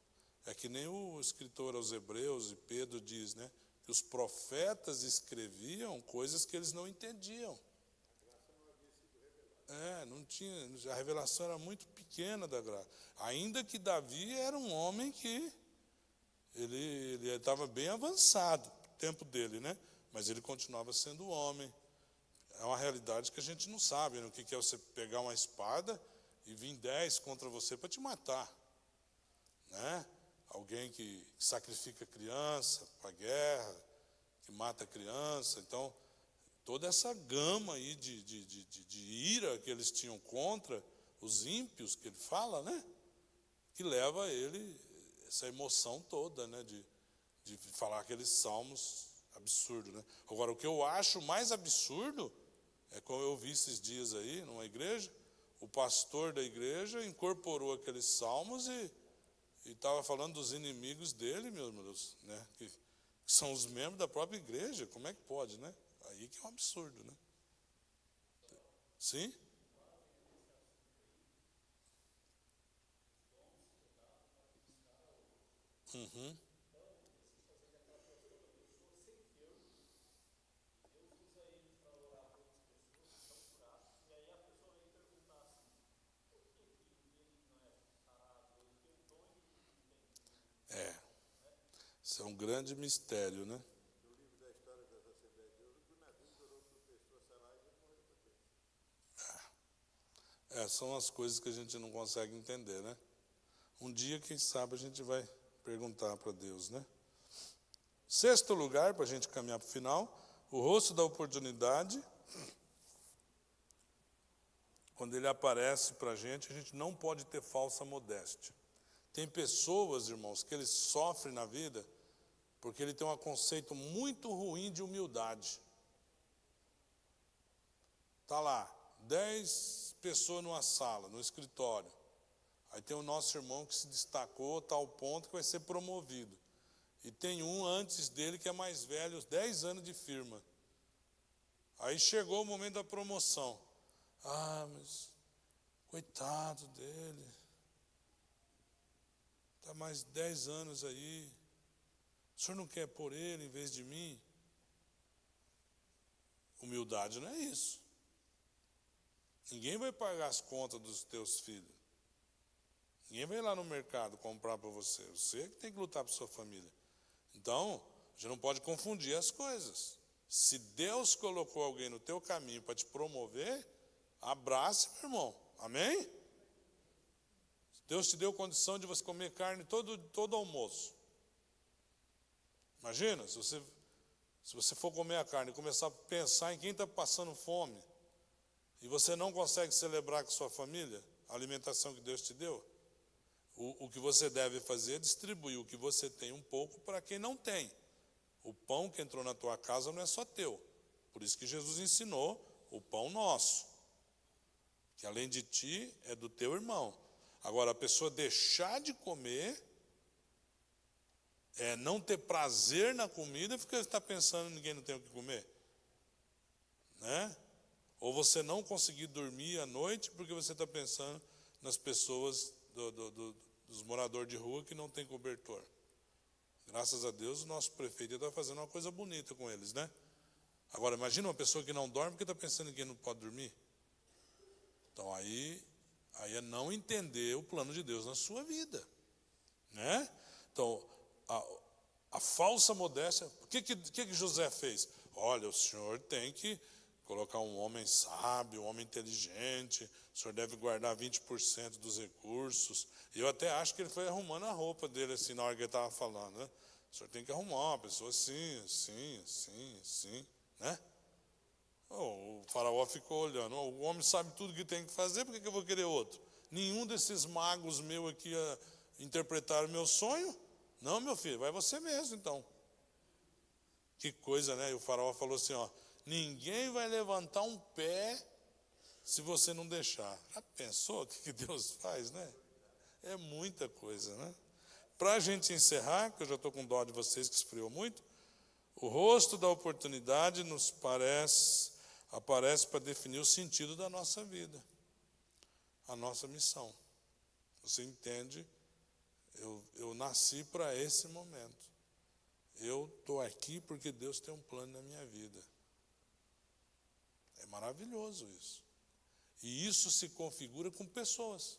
Speaker 1: É que nem o escritor aos Hebreus, e Pedro diz, né, que os profetas escreviam coisas que eles não entendiam. Não tinha, a revelação era muito pequena da graça. Ainda que Davi era um homem que ele estava bem avançado, o tempo dele, né? Mas ele continuava sendo homem. É uma realidade que a gente não sabe, né? O que é você pegar uma espada e vir 10 contra você para te matar, né? Alguém que sacrifica criança para a guerra, que mata criança. Então, toda essa gama aí de ira que eles tinham contra os ímpios, que ele fala, né? Que leva a ele essa emoção toda, né? De falar aqueles salmos absurdos, né? Agora, o que eu acho mais absurdo é como eu vi esses dias aí, numa igreja, o pastor da igreja incorporou aqueles salmos e estava falando dos inimigos dele, meus Deus, né? Que são os membros da própria igreja. Como é que pode, né? Aí que é um absurdo, né? Sim? Uhum. Isso é um grande mistério, né?
Speaker 2: No livro da história das Assembleias de Deus, o Nabucodonosor pessoa Sarai e morreu para Deus.
Speaker 1: São as coisas que a gente não consegue entender, né? Um dia, quem sabe, a gente vai perguntar para Deus, né? Sexto lugar, para a gente caminhar para o final, o rosto da oportunidade. Quando ele aparece para a gente não pode ter falsa modéstia. Tem pessoas, irmãos, que eles sofrem na vida porque ele tem um conceito muito ruim de humildade. Está lá, 10 pessoas numa sala, no escritório. Aí tem o nosso irmão que se destacou a tal ponto que vai ser promovido. E tem um antes dele que é mais velho, 10 anos de firma. Aí chegou o momento da promoção. Ah, mas coitado dele. Está mais 10 anos aí. O senhor não quer pôr ele em vez de mim? Humildade não é isso. Ninguém vai pagar as contas dos teus filhos. Ninguém vai lá no mercado comprar para você. Você que tem que lutar por sua família. Então, a gente não pode confundir as coisas. Se Deus colocou alguém no teu caminho para te promover, abrace, meu irmão. Amém? Deus te deu condição de você comer carne todo almoço. Imagina, se você for comer a carne e começar a pensar em quem está passando fome, e você não consegue celebrar com sua família a alimentação que Deus te deu, o que você deve fazer é distribuir o que você tem um pouco para quem não tem. O pão que entrou na tua casa não é só teu. Por isso que Jesus ensinou o pão nosso, que além de ti é do teu irmão. Agora, a pessoa deixar de comer, não ter prazer na comida, porque você está pensando que ninguém não tem o que comer. Né? Ou você não conseguir dormir à noite, porque você está pensando nas pessoas dos moradores de rua que não tem cobertor. Graças a Deus, o nosso prefeito está fazendo uma coisa bonita com eles, né? Agora, imagina uma pessoa que não dorme porque está pensando em quem não pode dormir. Então, aí é não entender o plano de Deus na sua vida, né? Então, a falsa modéstia, o que José fez? Olha, o senhor tem que colocar um homem sábio, um homem inteligente, o senhor deve guardar 20% dos recursos. E eu até acho que ele foi arrumando a roupa dele, assim, na hora que ele estava falando, né? O senhor tem que arrumar uma pessoa assim, né? O faraó ficou olhando, o homem sabe tudo que tem que fazer, por que eu vou querer outro? Nenhum desses magos meus aqui interpretaram meu sonho? Não, meu filho, vai você mesmo, então. Que coisa, né? E o faraó falou assim, ó, ninguém vai levantar um pé se você não deixar. Já pensou o que Deus faz, né? É muita coisa, né? Para a gente encerrar, que eu já estou com dó de vocês que esfriou muito, o rosto da oportunidade aparece para definir o sentido da nossa vida, a nossa missão. Você entende? Eu nasci para esse momento. Eu estou aqui porque Deus tem um plano na minha vida. É maravilhoso isso. E isso se configura com pessoas.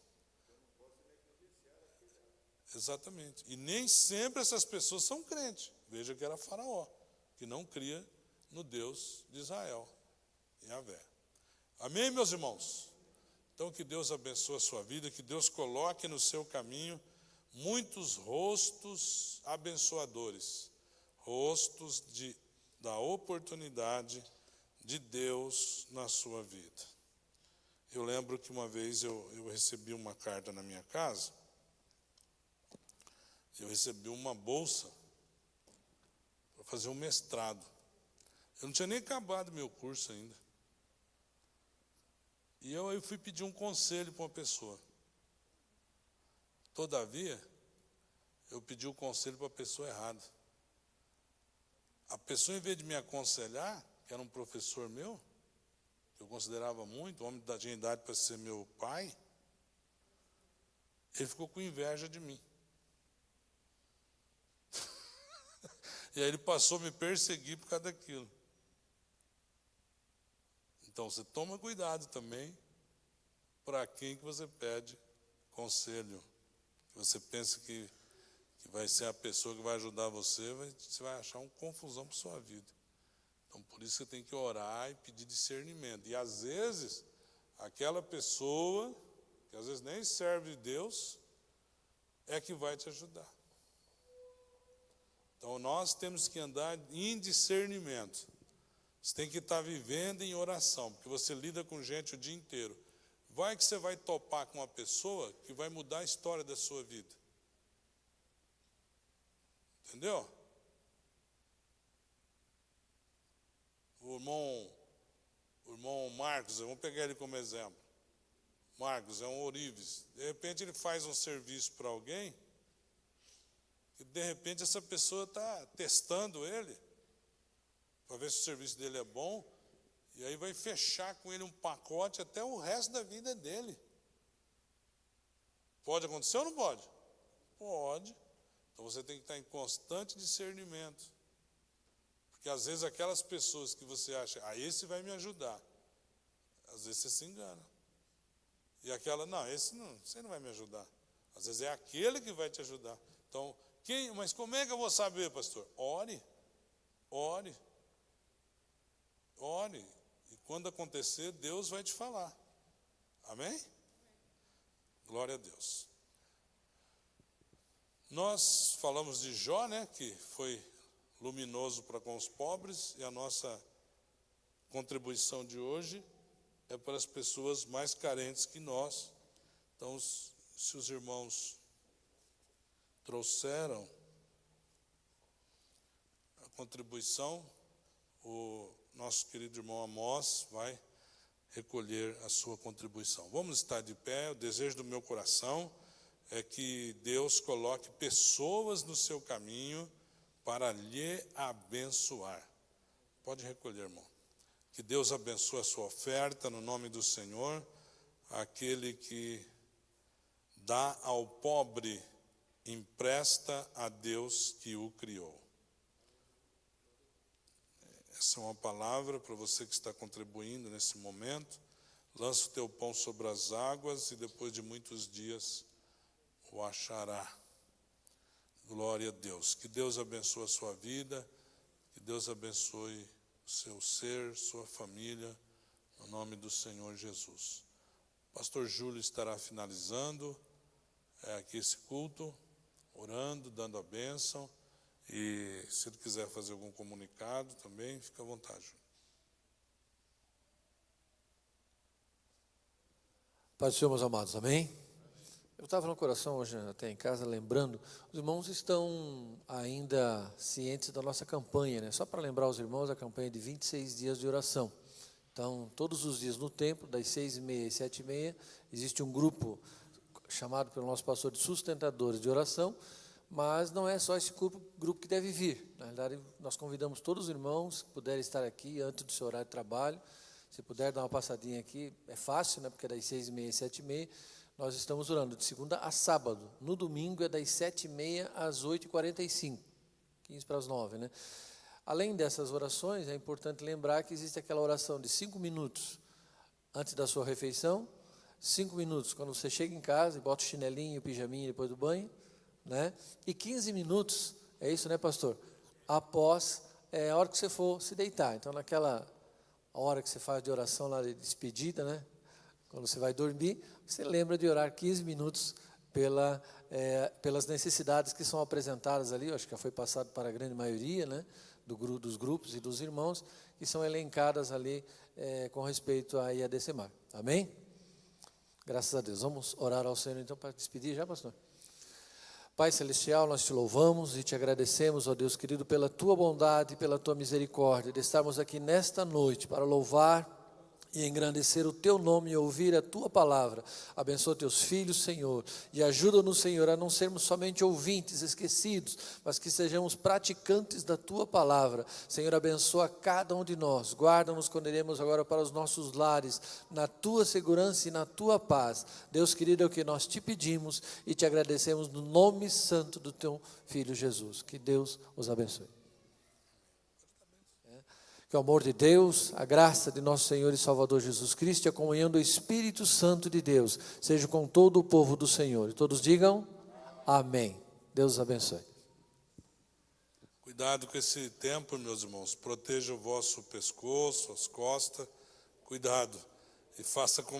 Speaker 1: Exatamente. E nem sempre essas pessoas são crentes. Veja que era Faraó, que não cria no Deus de Israel, Yahvé. Amém, meus irmãos? Então, que Deus abençoe a sua vida, que Deus coloque no seu caminho muitos rostos abençoadores, rostos da oportunidade de Deus na sua vida. Eu lembro que uma vez eu recebi uma carta na minha casa, eu recebi uma bolsa para fazer um mestrado. Eu não tinha nem acabado meu curso ainda. E eu fui pedir um conselho para uma pessoa. Todavia, eu pedi o conselho para a pessoa errada. A pessoa, em vez de me aconselhar, que era um professor meu, que eu considerava muito, um homem da tinha idade para ser meu pai, ele ficou com inveja de mim. E aí ele passou a me perseguir por causa daquilo. Então, você toma cuidado também para quem que você pede conselho. Você pensa que vai ser a pessoa que vai ajudar você vai achar uma confusão para a sua vida. Então, por isso você tem que orar e pedir discernimento. E, às vezes, aquela pessoa, que às vezes nem serve Deus, é que vai te ajudar. Então, nós temos que andar em discernimento. Você tem que estar vivendo em oração, porque você lida com gente o dia inteiro. Vai que você vai topar com uma pessoa que vai mudar a história da sua vida. Entendeu? O irmão Marcos, vamos pegar ele como exemplo. Marcos é um ourives. De repente ele faz um serviço para alguém, e de repente essa pessoa está testando ele, para ver se o serviço dele é bom, e aí vai fechar com ele um pacote até o resto da vida dele. Pode acontecer ou não pode? Pode. Então você tem que estar em constante discernimento. Porque às vezes aquelas pessoas que você acha, esse vai me ajudar, às vezes você se engana. E aquela, não, você não vai me ajudar. Às vezes é aquele que vai te ajudar. Então, mas como é que eu vou saber, pastor? Ore. E quando acontecer, Deus vai te falar. Amém? Glória a Deus. Nós falamos de Jó, né, que foi luminoso para com os pobres, e a nossa contribuição de hoje é para as pessoas mais carentes que nós. Então, se os irmãos trouxeram a contribuição, o nosso querido irmão Amós vai recolher a sua contribuição. Vamos estar de pé. O desejo do meu coração é que Deus coloque pessoas no seu caminho para lhe abençoar. Pode recolher, irmão. Que Deus abençoe a sua oferta no nome do Senhor, aquele que dá ao pobre, empresta a Deus que o criou. Essa é uma palavra para você que está contribuindo nesse momento. Lança o teu pão sobre as águas e depois de muitos dias o achará. Glória a Deus. Que Deus abençoe a sua vida, que Deus abençoe o seu ser, sua família, no nome do Senhor Jesus. O pastor Júlio estará finalizando aqui esse culto, orando, dando a bênção. E se ele quiser fazer algum comunicado também, fica à vontade.
Speaker 3: Pai do Senhor, meus amados, amém? Eu estava no coração hoje, até em casa, lembrando, os irmãos estão ainda cientes da nossa campanha, né? Só para lembrar os irmãos, a campanha de 26 dias de oração. Então, todos os dias no templo, das 6h30 às 7h30, existe um grupo chamado pelo nosso pastor de sustentadores de oração, mas não é só esse grupo que deve vir. Na verdade, nós convidamos todos os irmãos que puderem estar aqui antes do seu horário de trabalho. Se puder dar uma passadinha aqui, é fácil, né? Porque é das 6h30 às 7h30. Nós estamos orando de segunda a sábado. No domingo é das 7h30 às 8h45, 15 para as 9, né? Além dessas orações, é importante lembrar que existe aquela oração de 5 minutos antes da sua refeição, 5 minutos quando você chega em casa e bota o chinelinho, o pijaminha depois do banho, né? E 15 minutos, é isso, né, pastor? Após a hora que você for se deitar. Então, naquela hora que você faz de oração lá de despedida, né? Quando você vai dormir, você lembra de orar 15 minutos pelas necessidades que são apresentadas ali. Eu acho que já foi passado para a grande maioria, né? Dos grupos e dos irmãos, que são elencadas ali com respeito a IADCMAR. Amém? Graças a Deus. Vamos orar ao Senhor então para despedir já, pastor? Pai Celestial, nós te louvamos e te agradecemos, ó Deus querido, pela tua bondade e pela tua misericórdia, de estarmos aqui nesta noite para louvar e engrandecer o teu nome e ouvir a tua palavra. Abençoa teus filhos, Senhor, e ajuda-nos, Senhor, a não sermos somente ouvintes, esquecidos, mas que sejamos praticantes da tua palavra. Senhor, abençoa cada um de nós, guarda-nos quando iremos agora para os nossos lares, na tua segurança e na tua paz. Deus querido, é o que nós te pedimos e te agradecemos no nome santo do teu Filho Jesus. Que Deus os abençoe. Que o amor de Deus, a graça de nosso Senhor e Salvador Jesus Cristo e a comunhão do Espírito Santo de Deus seja com todo o povo do Senhor. E todos digam amém. Deus os abençoe.
Speaker 1: Cuidado com esse tempo, meus irmãos. Proteja o vosso pescoço, as costas. Cuidado. E faça como